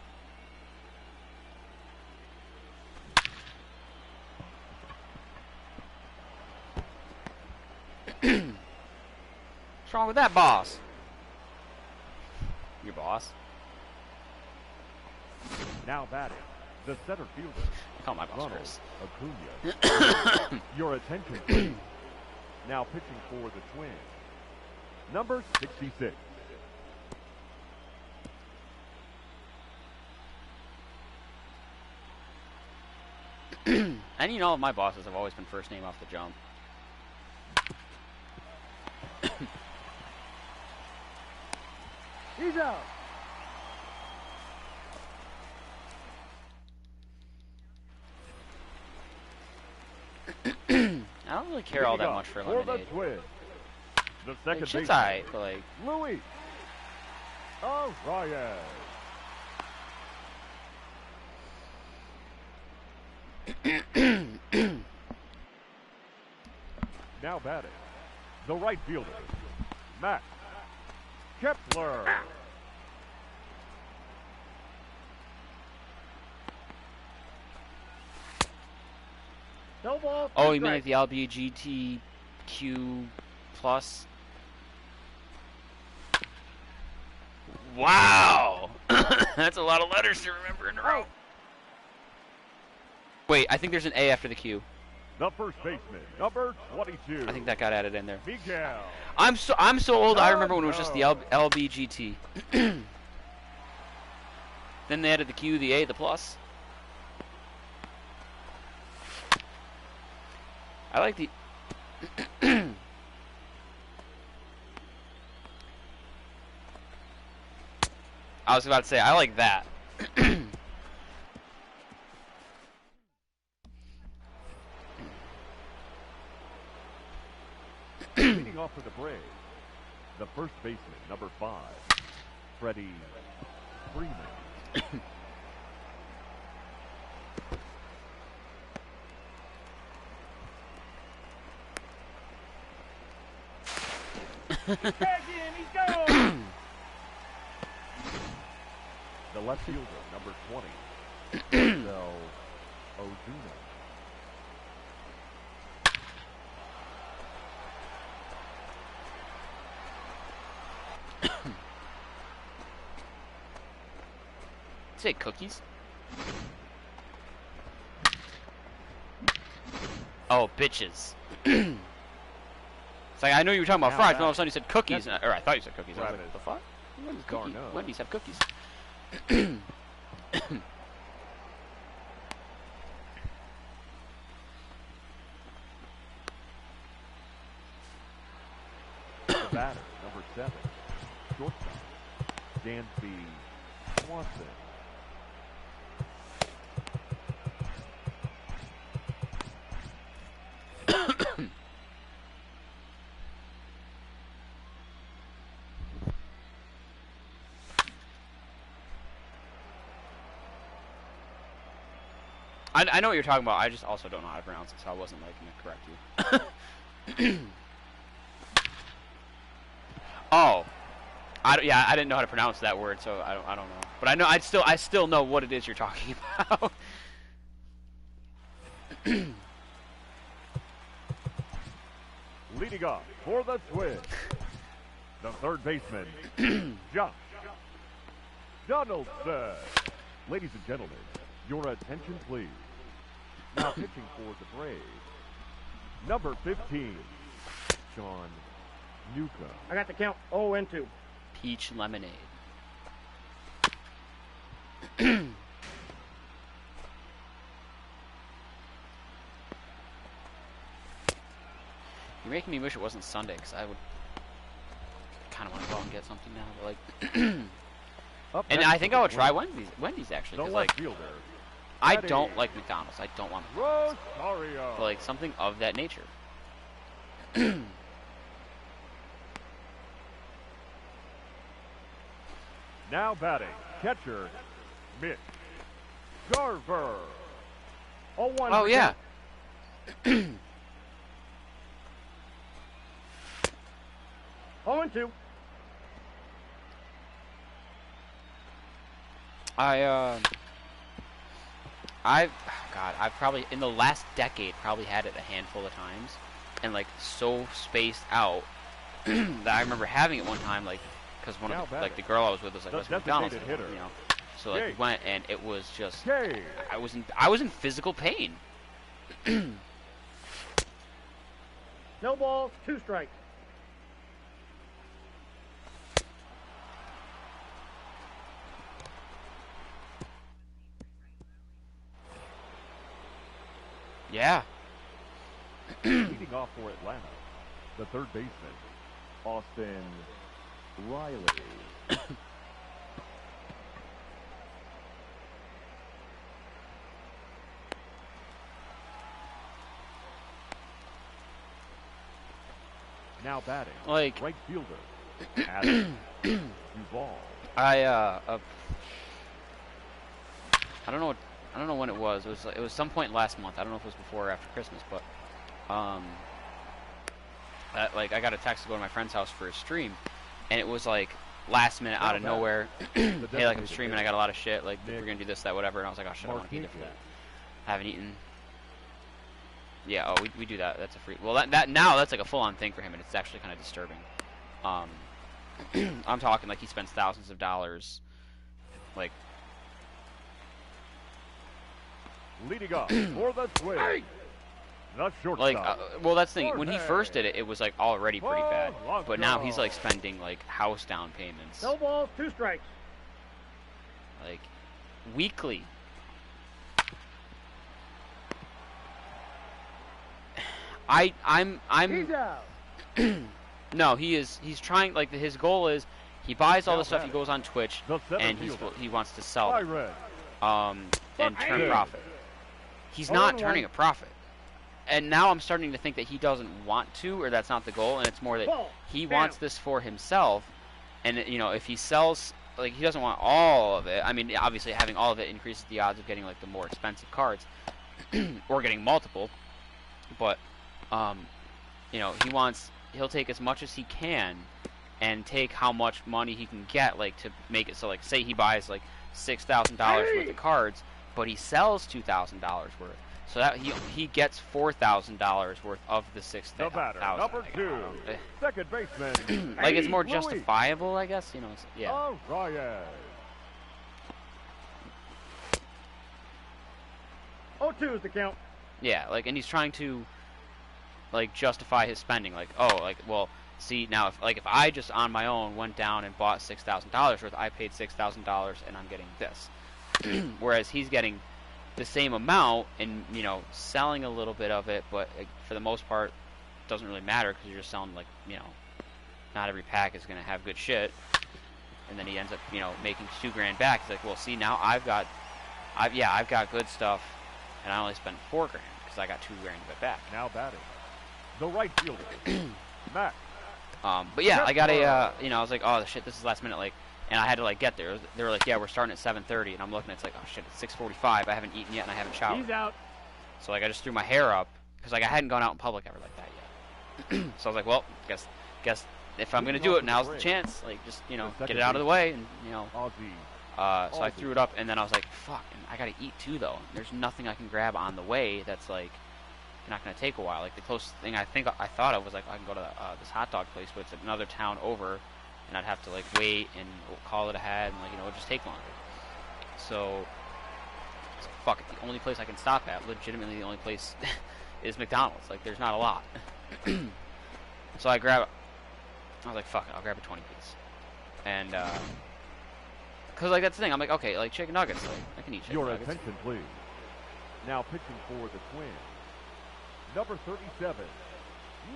What's wrong with that, boss? Your boss?
Now batting, the center fielder,
I call my boss
Ronald
Chris.
Acuna. Your attention, please. Now pitching for the Twins, number 66.
And you know, my bosses have always been first name off the jump.
He's out.
I don't really care all that much for
the
lemonade.
Twins, the
Like,
second
shit's
baseman,
alright, but like,
Luis Arias. Now batting, the right fielder, Max Kepler.
No ball.
oh,
two
you mean like
strikes.
the LBGTQ plus? Wow! That's a lot of letters to remember in a row. Wait, I think there's an A after the Q.
The first baseman, number 22.
I think that got added in there.
Miguel.
I'm so old. I remember when it was just the LBGT. Then they added the Q, the A, the plus. I like the. I was about to say I like that.
Leading off for the Braves, the first baseman, number 5, Freddie Freeman.
Tag in, he's gone.
The left fielder, number 20, Marcel Ozuna.
Say cookies. Oh, bitches. It's like I know you were talking about fries, but all of a sudden you said cookies, or I thought you said cookies. I was like, the fuck? Wendy's have cookies.
The batter, number 7, shortstop, Dansby Swanson.
I know what you're talking about. I just also don't know how to pronounce it, so I wasn't like gonna correct you. Oh, yeah, I didn't know how to pronounce that word, so I don't know. But I know I still know what it is you're talking about.
Leading off for the Twins, the third baseman, Josh Donaldson. Ladies and gentlemen, your attention please. Now pitching for the Braves, number 15, Sean Newcomb.
I got the count 0-2.
Peach lemonade. You're making me wish it wasn't Sunday, because I would kind of want to go out and get something now. But like, and I think I would try Wendy's actually,
The
because
left
like
fielder,
I
Freddie
don't like McDonald's. I don't want McDonald's.
Rosario.
But like something of that nature.
Now batting, catcher, Mitch Garver.
0-1.
Oh yeah.
0-2.
I've probably in the last decade probably had it a handful of times, and like so spaced out that I remember having it one time, like because one of the, like the girl I was with was like, "Let's go to McDonald's," you know. So like we went, and it was just I was in physical pain.
No balls, 2 strikes.
Yeah.
Leading off for Atlanta, the third baseman, Austin Riley. Now batting,
Like
right fielder, Adam Duvall.
I don't know when it was. It was some point last month. I don't know if it was before or after Christmas, but like I got a text to go to my friend's house for a stream, and it was like last minute out of nowhere. Hey, like I'm streaming, I got a lot of shit. Like we're gonna do this, that, whatever. And I was like, oh shit, I want to be there for that. Haven't eaten. Yeah, oh, we do that. That's a free. Well, that now that's like a full-on thing for him, and it's actually kind of disturbing. I'm talking like he spends thousands of dollars. Like,
Leading up for the swing. The shortstop.
well, that's the thing. When he first did it, it was like already pretty bad. But now he's like spending like house down payments,
No balls, 2 strikes.
like weekly. I'm
He's out.
no, he's trying, like, his goal is he buys all
Now
the stuff, he
batting.
goes on Twitch,
The seventh
and
fielder.
he wants to sell
By
it,
red.
and turn
Hey.
profit. He's
Oh,
not
and
turning a
one.
profit. And now I'm starting to think that he doesn't want to, or that's not the goal, and it's more that
Ball.
he
Down.
wants this for himself, and, you know, if he sells, like, he doesn't want all of it. I mean, obviously having all of it increases the odds of getting, like, the more expensive cards, or getting multiple, but, you know, he'll take as much as he can, and take how much money he can get, like, to make it so, like, say he buys, like, $6,000 worth of cards, but he sells $2,000 worth. So that he gets $4,000 worth of the
The batter, number 2, second baseman.
Like, it's more
Louis.
justifiable, I guess. You know, yeah.
Ryan.
0-2 is the count.
Yeah, like, and he's trying to, like, justify his spending. Like, oh, like, well, see, now, if I just on my own went down and bought $6,000 worth, I paid $6,000 and I'm getting this. Whereas he's getting the same amount and, you know, selling a little bit of it, but for the most part, it doesn't really matter because you're just selling, like, you know, not every pack is going to have good shit. And then he ends up, you know, making $2,000 back. He's like, well, see, now I've got good stuff, and I only spent $4,000 because I got $2,000 to get back.
Now batting. The right fielder. Matt.
But yeah, I got a, you know, I was like, oh shit, this is last minute, like, and I had to, like, get there. They were like, yeah, we're starting at 7:30, and I'm looking, it's like, oh shit, it's 6:45. I haven't eaten yet, and I haven't showered.
He's out.
So, like, I just threw my hair up because, like, I hadn't gone out in public ever like that yet. So I was like, well, guess if I'm gonna do it, now's the chance. Like, just, you know, get it out of the way, and, you know. So I threw it up, and then I was like, fuck, and I gotta eat too, though. There's nothing I can grab on the way that's, like, not gonna take a while. Like, the closest thing I thought of was, like, I can go to this hot dog place, but it's another town over, and I'd have to, like, wait and call it ahead, and, like, you know, it would just take longer. So fuck it, the only place I can stop at, legitimately the only place, is McDonald's. Like, there's not a lot. So I was like, fuck it, I'll grab a 20-piece. And, because, like, that's the thing. I'm like, okay, like, chicken nuggets, like, I can eat chicken
Your
nuggets.
attention, please. Now pitching for the Twins. Number 37,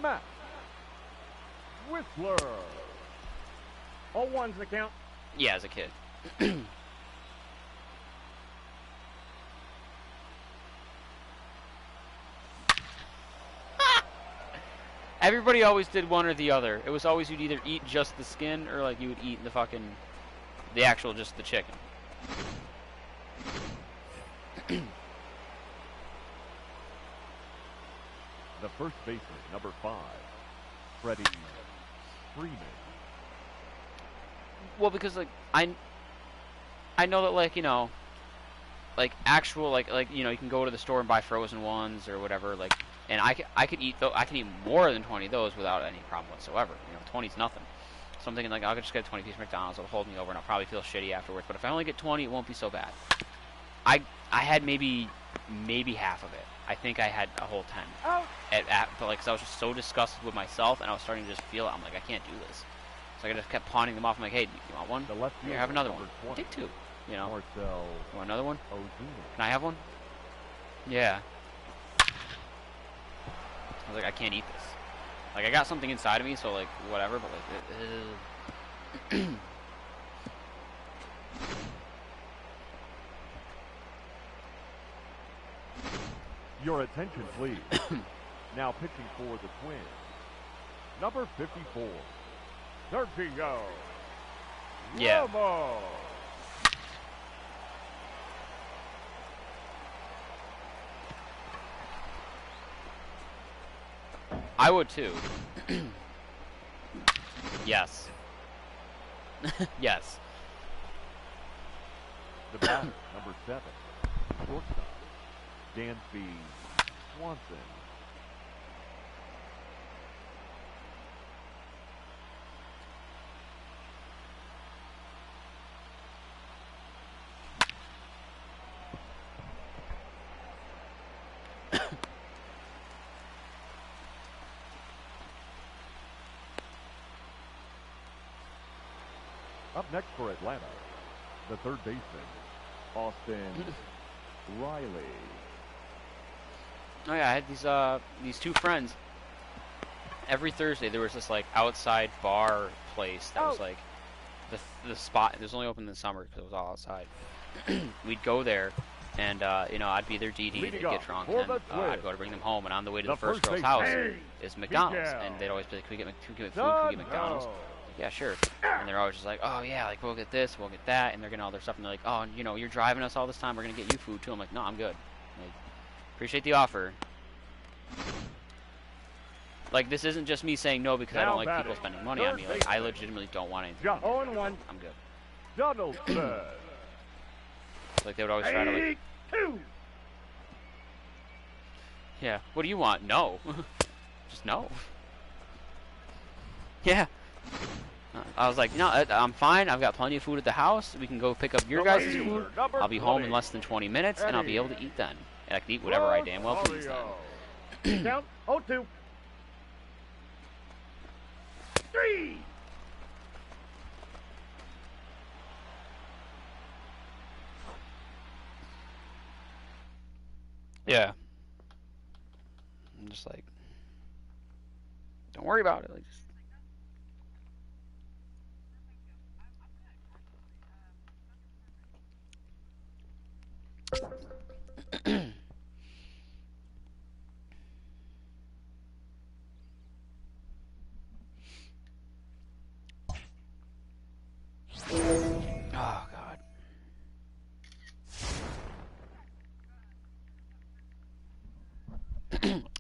Matt Whistler.
0-1's the count.
Yeah, as a kid. Everybody always did one or the other. It was always you'd either eat just the skin or, like, you would eat the actual, just the chicken.
The first baseman, number 5, Freddie Freeman.
Well, because, like, I know that, like, you know, like, actual, like, you know, you can go to the store and buy frozen ones or whatever, like, and I could eat I can eat more than 20 of those without any problem whatsoever. You know, 20's nothing. So I'm thinking, like, I'll just get a 20-piece McDonald's. It'll hold me over, and I'll probably feel shitty afterwards. But if I only get 20, it won't be so bad. I had maybe half of it. I think I had a whole 10.
Out.
But, like, 'cause I was just so disgusted with myself, and I was starting to just feel it. I'm like, I can't do this. So I just kept pawning them off. I'm like, hey, you want one?
The left
Here,
fielder,
have another
number
one.
20,
Take two. You know.
Marcel
You want another one?
Ozuna.
Can I have one? Yeah. I was like, I can't eat this. Like, I got something inside of me, so, like, whatever, but, like,
Your attention, please. Now pitching for the Twins. Number 54, Sergio
Yeah.
Ramos.
I would too. Yes. Yes.
The batter, number 7, shortstop, Dansby Swanson. Up next for Atlanta, the third baseman, Austin Riley.
Oh yeah, I had these two friends. Every Thursday there was this like outside bar place that was like the spot. It was only open in the summer because it was all outside. We'd go there, and you know, I'd be their DD, they'd get drunk, and I'd go to bring them home. And on the way to the first girl's house is McDonald's, and they'd always be like, "Can we get food? Can we get McDonald's?" Like, yeah, sure. And they're always just like, "Oh yeah, like we'll get this, we'll get that," and they're getting all their stuff, and they're like, "Oh, you know, you're driving us all this time, we're gonna get you food too." I'm like, "No, I'm good. Like, appreciate the offer." Like, this isn't just me saying no because I don't like people spending money on me. Like, I legitimately don't want anything.
0-1.
I'm good.
Donaldson.
Like, they would always try to, like...
2.
Yeah, what do you want? No. Just no. Yeah. I was like, no, I'm fine. I've got plenty of food at the house. We can go pick up your guys' food. I'll be home in less than 20 minutes, and I'll be able to eat then. And I can eat whatever I damn well please then.
Count 0-2. 3.
Yeah. I'm just like, don't worry about it. Like, just... Oh God.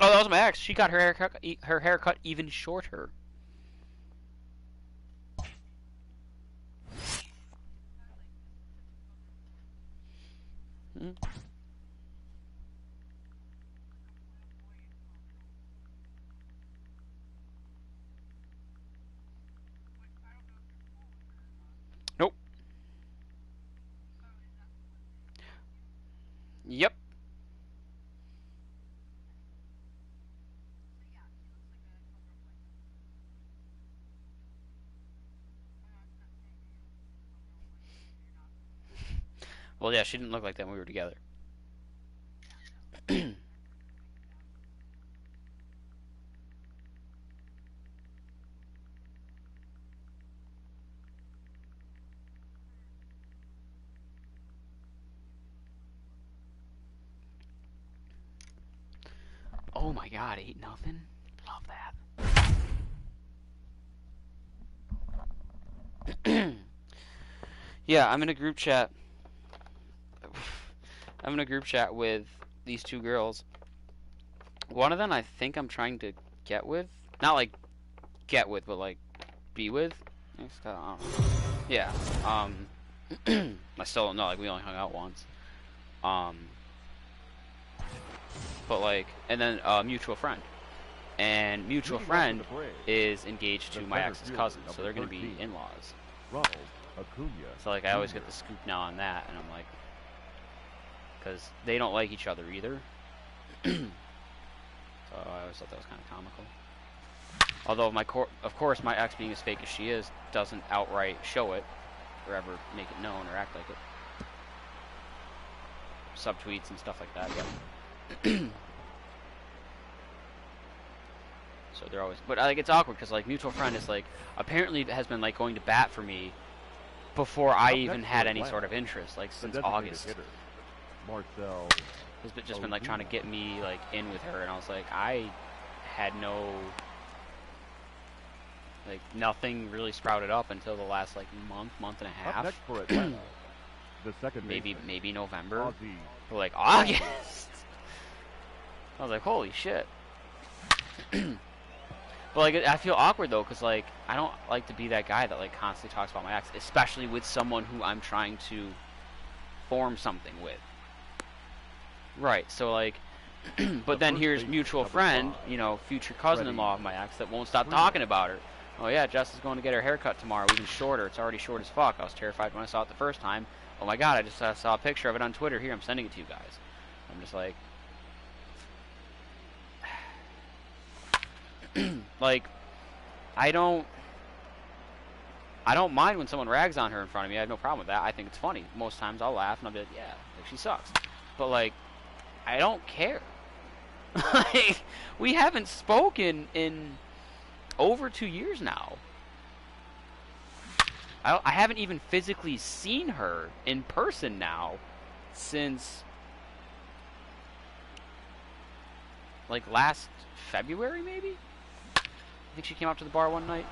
Oh, that was my ex. She got her haircut even shorter. Hmm? Nope. Yep. Well, yeah, she didn't look like that when we were together. Oh my God, 8-0. Love that. Yeah, I'm in a group chat. I'm in a group chat with these two girls. One of them I think I'm trying to get with. Not like get with, but like be with. I don't know. Yeah. I still don't know. Like, we only hung out once. But like, and then a mutual friend. And mutual friend is engaged to my ex's cousin, so they're going to be in-laws. So like, I always get the scoop now on that, and I'm like, because they don't like each other either. So I always thought that was kind of comical. Although of course my ex, being as fake as she is, doesn't outright show it or ever make it known or act like it. Subtweets and stuff like that, yeah. So they're always, but like, it's awkward because like, mutual friend is like, apparently has been like going to bat for me before I even had any sort of interest, like since August.
Marcel
Has just been like trying to get me like in with her, and I was like, I had no, like, nothing really sprouted up until the last like month and a half.
Up next for Atlanta, the second
maybe November,
Ozzy.
or like August. I was like, holy shit. But like, I feel awkward though, because like, I don't like to be that guy that like constantly talks about my ex, especially with someone who I'm trying to form something with. Right, so like, but then here's mutual friend, you know, future cousin-in-law of my ex, that won't stop talking about her. Oh yeah, Jess is going to get her haircut tomorrow, even shorter. It's already short as fuck. I was terrified when I saw it the first time. Oh my God, I just saw a picture of it on Twitter. Here, I'm sending it to you guys. I'm just like, like, I don't, I don't mind when someone rags on her in front of me. I have no problem with that. I think it's funny. Most times I'll laugh and I'll be like, yeah, like she sucks. But like, I don't care. Like, we haven't spoken in over 2 years now. I haven't even physically seen her in person now since like last February, maybe. I think she came out to the bar one night,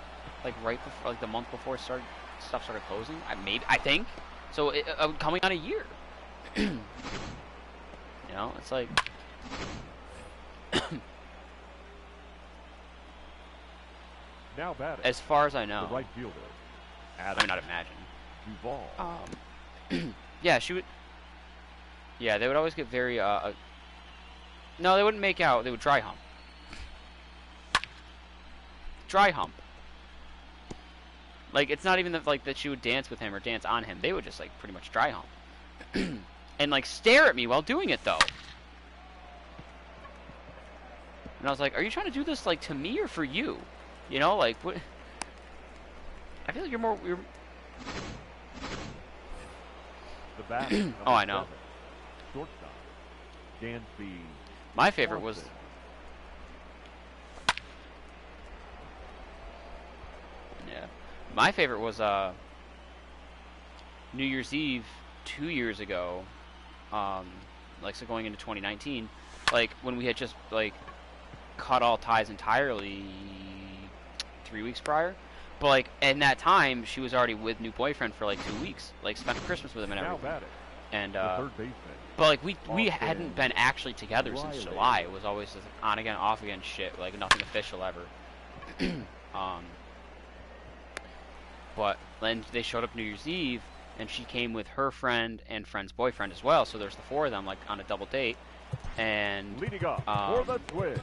like right before, like the month before stuff started closing. I think so. Coming on a year. You know, it's like.
Now batting.
As far as I know.
The right fielder.
I mean, not imagine.
Duvall.
Yeah, she would. Yeah, they would always get very. No, they wouldn't make out. They would dry hump. Dry hump. Like, it's not even that she would dance with him or dance on him. They would just like pretty much dry hump, and like stare at me while doing it though. And I was like, "Are you trying to do this like to me or for you?" You know, like what? I feel like you're.
The bat.
Oh, I know.
Shortstop. Dansby.
My favorite was. Yeah, my favorite was New Year's Eve 2 years ago, like so going into 2019, like when we had just like cut all ties entirely 3 weeks prior. But like in that time, she was already with new boyfriend for like 2 weeks. Like spent Christmas with him and
Now
everything.
batting.
And
The third baseman.
but like we hadn't been actually together since July. It was always just on again, off again shit. Like nothing official ever. But then they showed up New Year's Eve, and she came with her friend and friend's boyfriend as well. So there's the four of them like on a double date. And
Leading up for the Twins.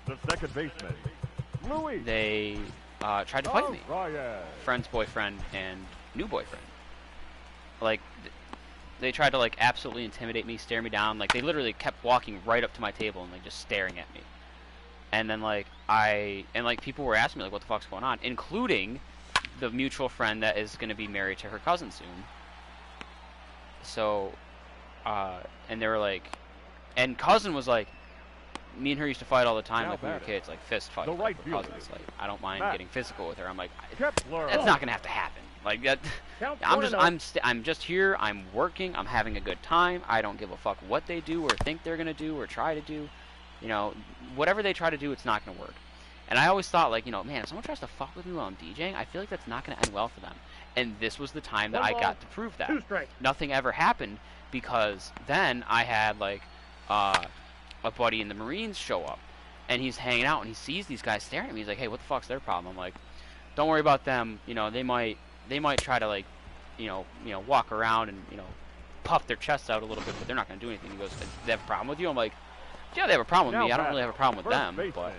The second baseman. Louis.
they tried to fight me.
Ryan.
Friend's boyfriend and new boyfriend. Like, they tried to like absolutely intimidate me, stare me down. Like they literally kept walking right up to my table and like just staring at me. And then like people were asking me like what the fuck's going on, including the mutual friend that is going to be married to her cousin soon. So, and they were like, and cousin was like, me and her used to fight all the time,
Now
like when we were
batting.
kids, like fist fights.
The right
like, we're
fielder.
cousins. Like I don't mind
Matt.
getting physical with her. I'm like,
Kepler.
that's not gonna have to happen. Like that.
Count
I'm
1-0.
I'm just here. I'm working. I'm having a good time. I don't give a fuck what they do or think they're gonna do or try to do. You know, whatever they try to do, it's not gonna work. And I always thought, like, you know, man, if someone tries to fuck with me while I'm DJing, I feel like that's not gonna end well for them. And this was the time that
One
I
ball,
got to prove that.
2 strikes.
Nothing ever happened because then I had like a buddy in the Marines show up, and he's hanging out and he sees these guys staring at me. He's like, "Hey, what the fuck's their problem?" I'm like, "Don't worry about them. You know, they might try to like, you know, walk around and puff their chests out a little bit, but they're not gonna do anything." He goes, "They have a problem with you?" I'm like, "Yeah, they have a problem with
Now
me. I don't
batting.
really have a problem with
First
them, but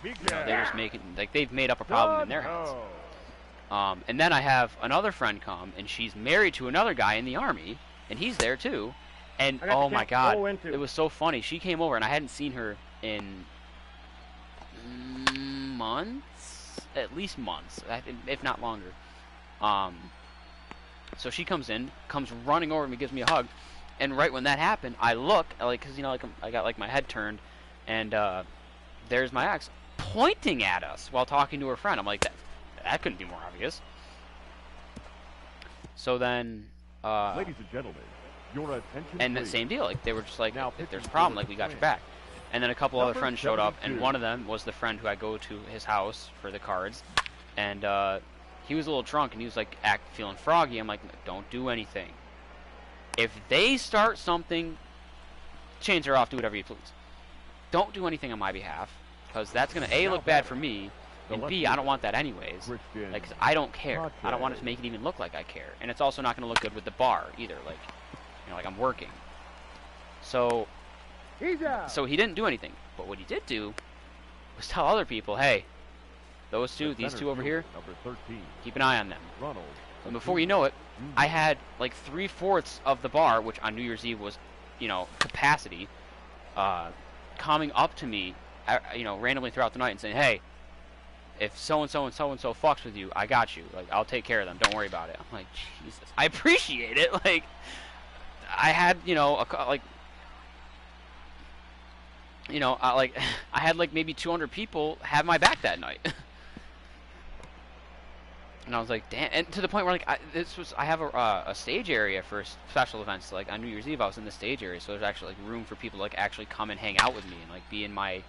baseman.
they're just making like they've made up a problem in their heads." And then I have another friend come, and she's married to another guy in the Army, and he's there too. And
I got
oh
the
my
count
god,
0-2.
it was so funny. She came over, and I hadn't seen her in months, at least months, if not longer. So she comes running over me, gives me a hug, and right when that happened, I look, like, cause like I got like my head turned, and there's my ex pointing at us while talking to her friend. I'm like, that couldn't be more obvious. So then,
Ladies and gentlemen, your attention
and that
please.
same deal, like they were just like,
Now
if there's a
pitching
problem,
for
like
the
we got your
Twins.
back. And then a couple other
Number
friends showed up, and
72.
one of them was the friend who I go to his house for the cards, and he was a little drunk, and he was like feeling froggy. I'm like, don't do anything. If they start something, chains are off. Do whatever you please. Don't do anything on my behalf, because that's gonna A, look bad for me,
The
and
left
B, I don't
fielder.
want that anyways.
Christian.
Like, 'cause I don't care. I don't want it
Sanchez.
to make it even look like I care, and it's also not gonna look good with the bar either. Like, like I'm working. So
He's out.
he didn't do anything, but what he did do was tell other people, hey, these
The
two
center
over here,
fielder, number 13,
keep an eye on them.
Ronald.
And before you know it, I had like 3/4 of the bar, which on New Year's Eve was, capacity, coming up to me, randomly throughout the night and saying, hey, if so-and-so and so-and-so fucks with you, I got you. Like, I'll take care of them. Don't worry about it. I'm like, Jesus. I appreciate it. Like, I had, you know, I had, like, maybe 200 people have my back that night. And I was like, damn. And to the point where, like, I have a stage area for special events. Like, on New Year's Eve, I was in the stage area, so there's actually, like, room for people to, like, actually come and hang out with me and, like, be in my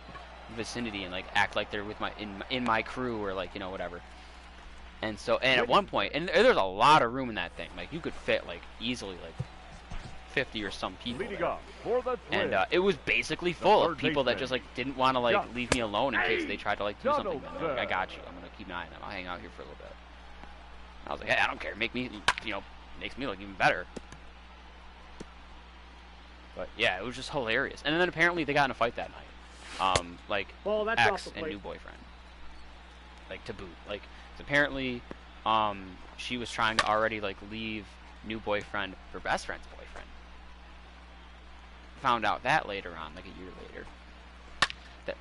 vicinity and, like, act like they're with in my crew or, like, you know, whatever. And so, and at one point, and there's a lot of room in that thing. Like, you could fit, like, easily, like, 50 or some people
Leading
there.
up for the twin.
And it was basically full of
third
people that
baseman.
just, like, didn't want to, like,
Just
leave me alone in case they tried to, like, do something.
Donaldson.
And they're like, I got you. I'm going to keep an eye on them. I'll hang out here for a little bit. I was like, hey, I don't care. Make me, you know, makes me look even better. But yeah, it was just hilarious. And then apparently they got in a fight that night. Like,
Well, that's off
ex
the
and
plate.
new boyfriend. Like, to boot. Like, apparently, she was trying to already, like, leave new boyfriend for best friend's boyfriend. Found out that later on, like a year later. That,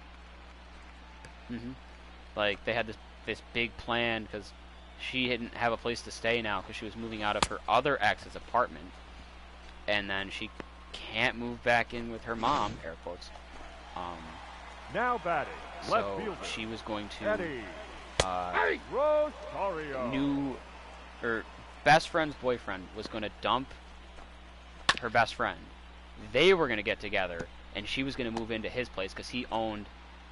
like, they had this big plan because she didn't have a place to stay now because she was moving out of her other ex's apartment, and then she can't move back in with her mom, air quotes.
Now batting. Left
So
fielder.
she was going to
Eddie Rosario.
best friend's boyfriend was going to dump her best friend. They were going to get together, and she was going to move into his place because he owned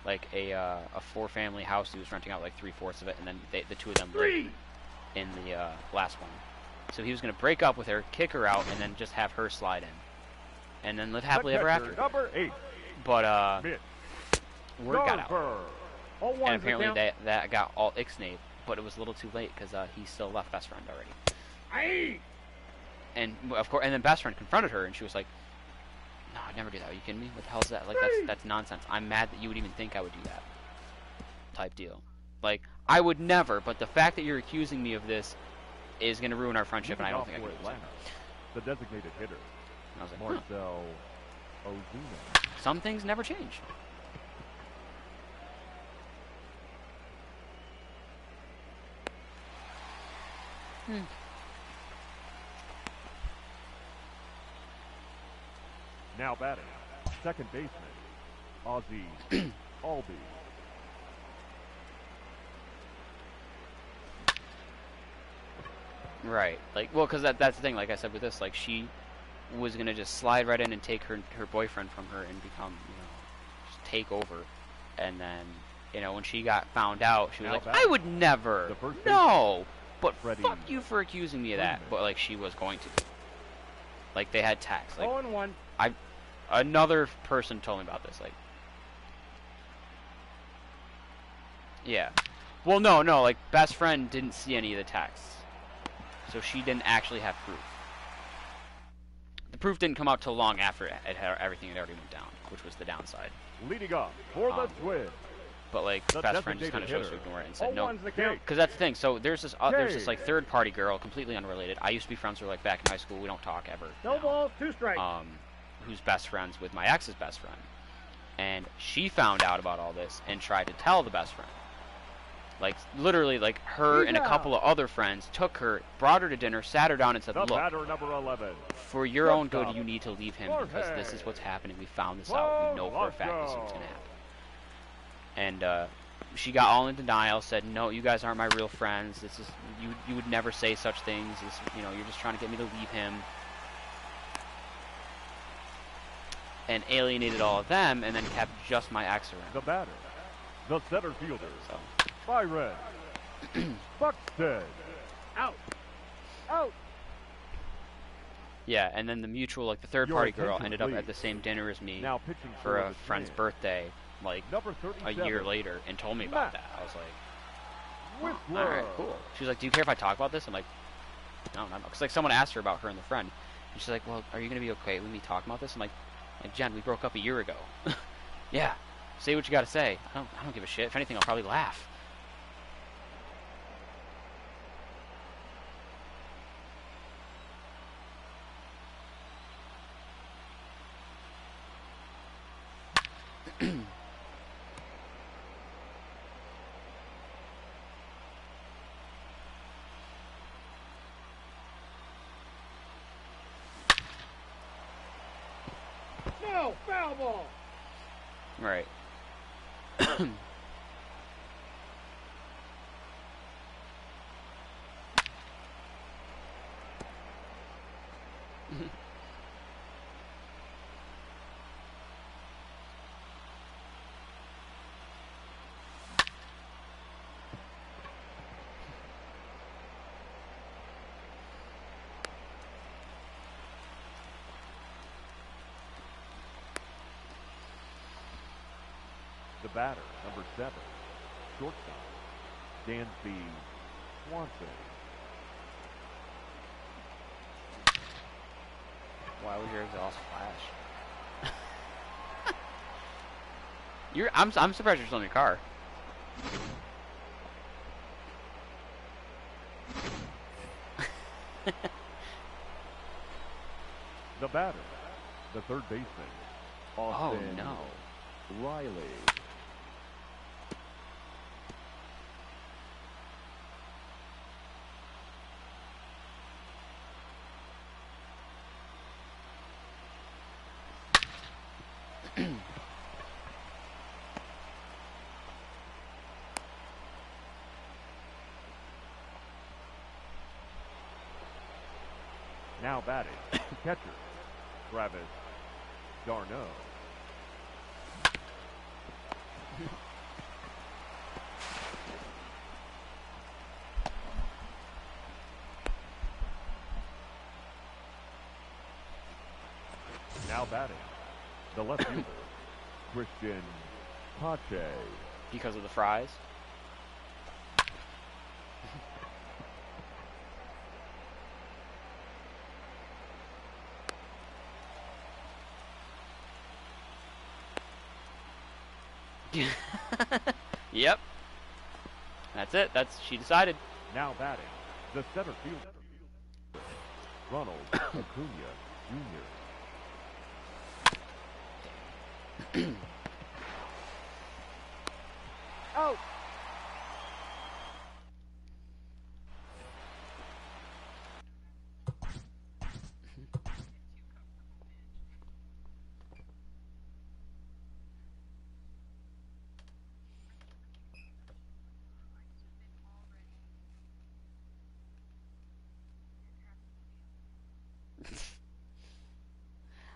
like a 4-family house. He was renting out like 3/4 of it, and then the two of them lived in the last one. So he was going to break up with her, kick her out, and then just have her slide in, and then live happily ever after.
Number 8.
But
Mitch
word got out,
Garver.
Oh,
and
one's the
apparently
count.
that got all ixnayed, but it was a little too late because he still left best friend already.
Aye.
And of course, and then best friend confronted her, and she was like, "No, I'd never do that. Are you kidding me? What the hell is that? Like, that's nonsense. I'm mad that you would even think I would do that." Type deal. Like, I would never, but the fact that you're accusing me of this is going to ruin our friendship, and I don't think I can do
Atlanta.
it.
The designated hitter.
And I was like,
Marcel Ozuna.
some things never change.
Now batting. Second baseman. Ozzy Albies.
Right. Like, well, because that's the thing. Like I said with this, like, she was going to just slide right in and take her boyfriend from her and become, you know, just take over. And then, you know, when she got found out, she was
Now
like,
back.
I would never.
The first
No. But
Freddie
fuck you for accusing me of that.
Freeman.
But, like, she was going to. Like, they had tax. Like,
0-1.
another person told me about this. Like, yeah. Well, no. Like, best friend didn't see any of the texts. So she didn't actually have proof. The proof didn't come out till long after everything had already went down, which was the downside.
Leading up for the Twins.
But like,
The
best friend just kind
designated
of chose to
hitter.
ignore it and said no.
0-1's the count.
Because that's the thing. So there's this like third-party girl, completely unrelated. I used to be friends with her like back in high school. We don't talk ever.
No
now.
balls, 2 strikes.
Who's best friends with my ex's best friend, and she found out about all this and tried to tell the best friend. Like, literally, like, her and a couple of other friends took her, brought her to dinner, sat her down and said,
The
look,
batter number 11.
for your own good, you need to leave him because this is what's happening. We found this out. We know for a fact this is what's going to happen. And she got all in denial, said, no, you guys aren't my real friends. This is, you would never say such things. This, you know, you're just trying to get me to leave him. And alienated all of them and then kept just my ex around.
The batter. The center fielder.
So.
Byron Buxton.
Out.
Out.
Yeah, and then the mutual, like the third
Your
party girl,
attention,
ended up
please.
at the same dinner as me
Now pitching
for a
the
friend's
Twins.
birthday, like
Number
a
37.
year later, and told me about
Matt
that. I was like,
Whistler.
all right, cool. She was like, do you care if I talk about this? I'm like, no. Because like someone asked her about her and the friend, and she's like, well, are you gonna be okay with me talking about this? I'm like Jen, we broke up a year ago. Yeah, say what you gotta say. I don't give a shit. If anything, I'll probably laugh.
No, foul ball.
Right.
The batter, number 7, shortstop, Dansby Swanson.
Why was your exhaust flash? I'm surprised you're still in your car.
The batter, the third baseman, Austin
Oh no.
Riley. Now batting, catcher, Travis d'Arnaud. Now batting, the left fielder, Christian Pache.
Because of the fries? Yep. That's it. She decided.
Now batting, the center fielder, Ronald Acuna Jr. Out.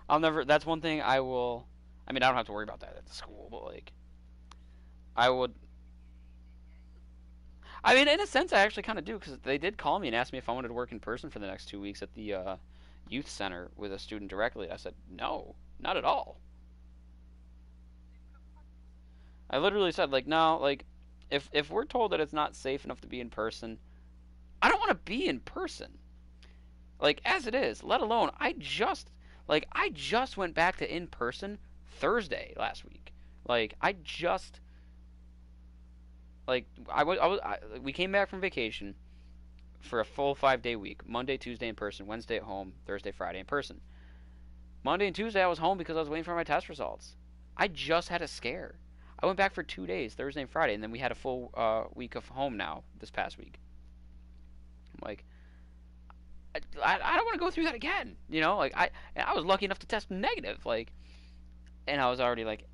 I'll never. That's one thing I will. I mean, I don't have to worry about that at the school, but like, I would. I mean, in a sense, I actually kind of do because they did call me and ask me if I wanted to work in person for the next 2 weeks at the youth center with a student directly. I said no, not at all. I literally said like, no, like, if we're told that it's not safe enough to be in person, I don't want to be in person. Like as it is, let alone I just went back to in person Thursday last week. Like I just like we came back from vacation for a full 5-day week. Monday, Tuesday in person, Wednesday at home, Thursday, Friday in person. Monday and Tuesday I was home because I was waiting for my test results. I just had a scare. I went back for 2 days, Thursday and Friday, and then we had a full week of home now this past week. I'm like, I don't want to go through that again. You know, like I was lucky enough to test negative. Like, and I was already like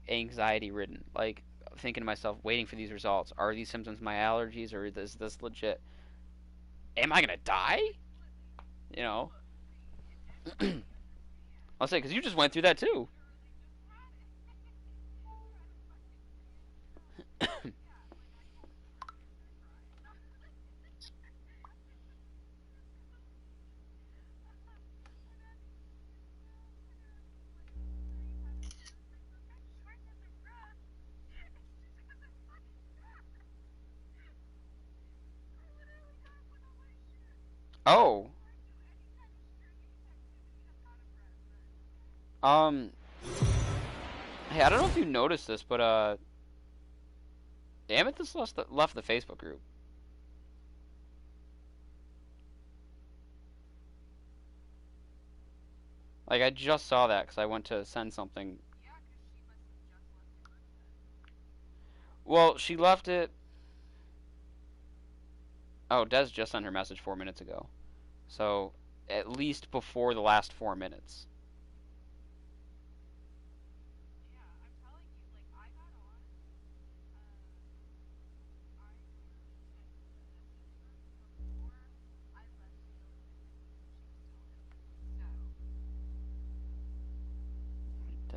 anxiety ridden. Like thinking to myself, waiting for these results. Are these symptoms my allergies, or is this legit? Am I gonna die? You know. I'll say because you just went through that too. Oh. Um. Hey, I don't know if you noticed this, but Amethyst left the Facebook group. Like I just saw that because I went to send something. Well, she left it. Oh, Des just sent her message 4 minutes ago. So, at least before the last 4 minutes.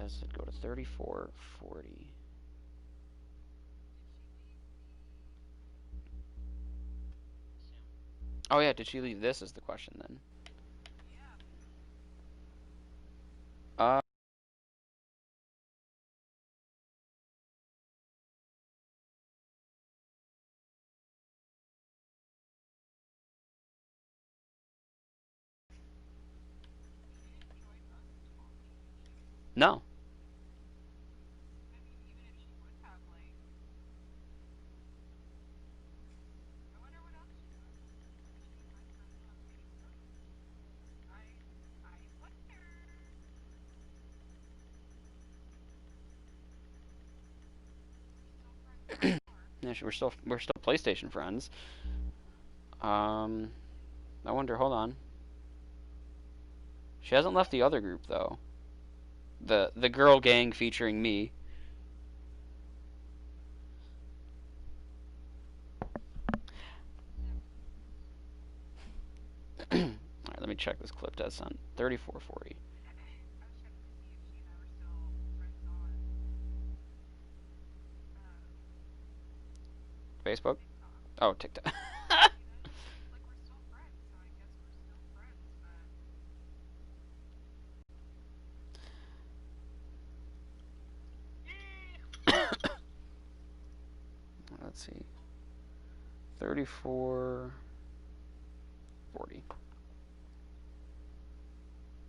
does it go to 3440? Oh yeah, did she leave this is the question then? Uh, no. Yeah, we're still PlayStation friends. I wonder. Hold on. She hasn't left the other group though. The girl gang featuring me. All right, let me check this clip dead son. 3440. Facebook? Oh, TikTok. Let's see. 3440.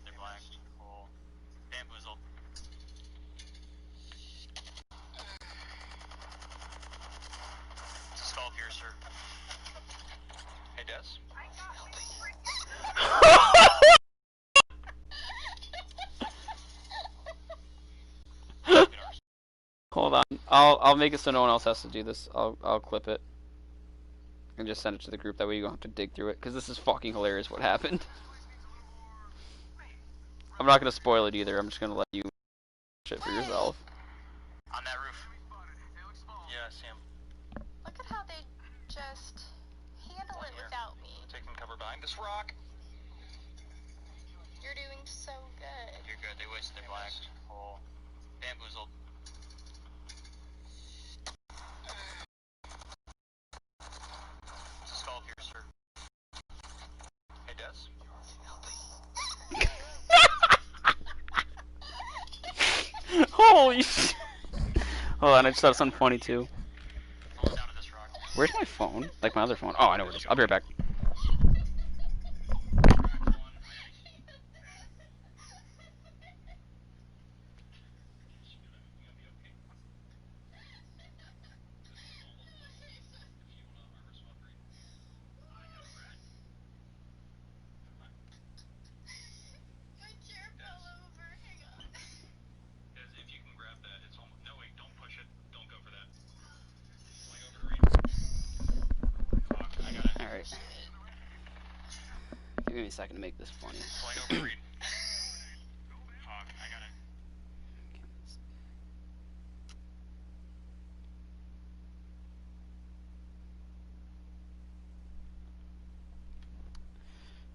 They're black. Cool. Bamboozled. It's a skull piercer. Hey, Des?
Hold on. I'll make it so no one else has to do this. I'll clip it and just send it to the group. That way you don't have to dig through it because this is fucking hilarious. What happened? I'm not gonna spoil it either. I'm just gonna let you shit for yourself.
On that roof. Yeah, Sam.
Look at how they just handle it without me.
Taking cover behind this rock.
You're doing so good.
You're good. They wasted their black. Cool. Bamboozled. It's a skull piercer. Hey, Des?
Holy shit. Hold on, I just thought of something funny too.
Falling down to this rock.
Where's my phone? Like my other phone. Oh, I know where it is. I'll be right back.
My chair fell over. Hang on.
If you can grab that, it's almost. No, wait, don't push it. Don't go for that. Swing over to Reed. Fuck, I got it.
Alright. Give me a second to make this funny.
Swing over to Reed. Fuck, I got it.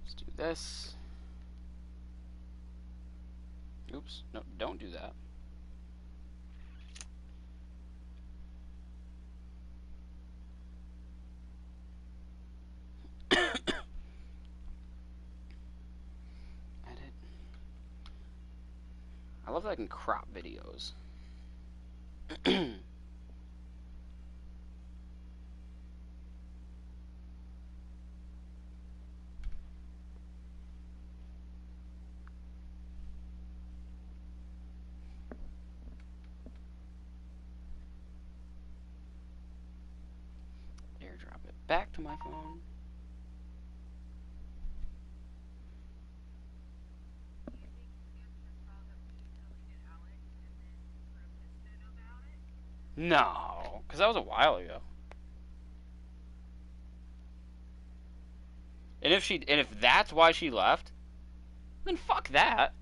Let's do this. Oops. No, don't do that. Edit. I love that I can crop videos. Airdrop it back to my phone. No, because that was a while ago. And if that's why she left, then fuck that.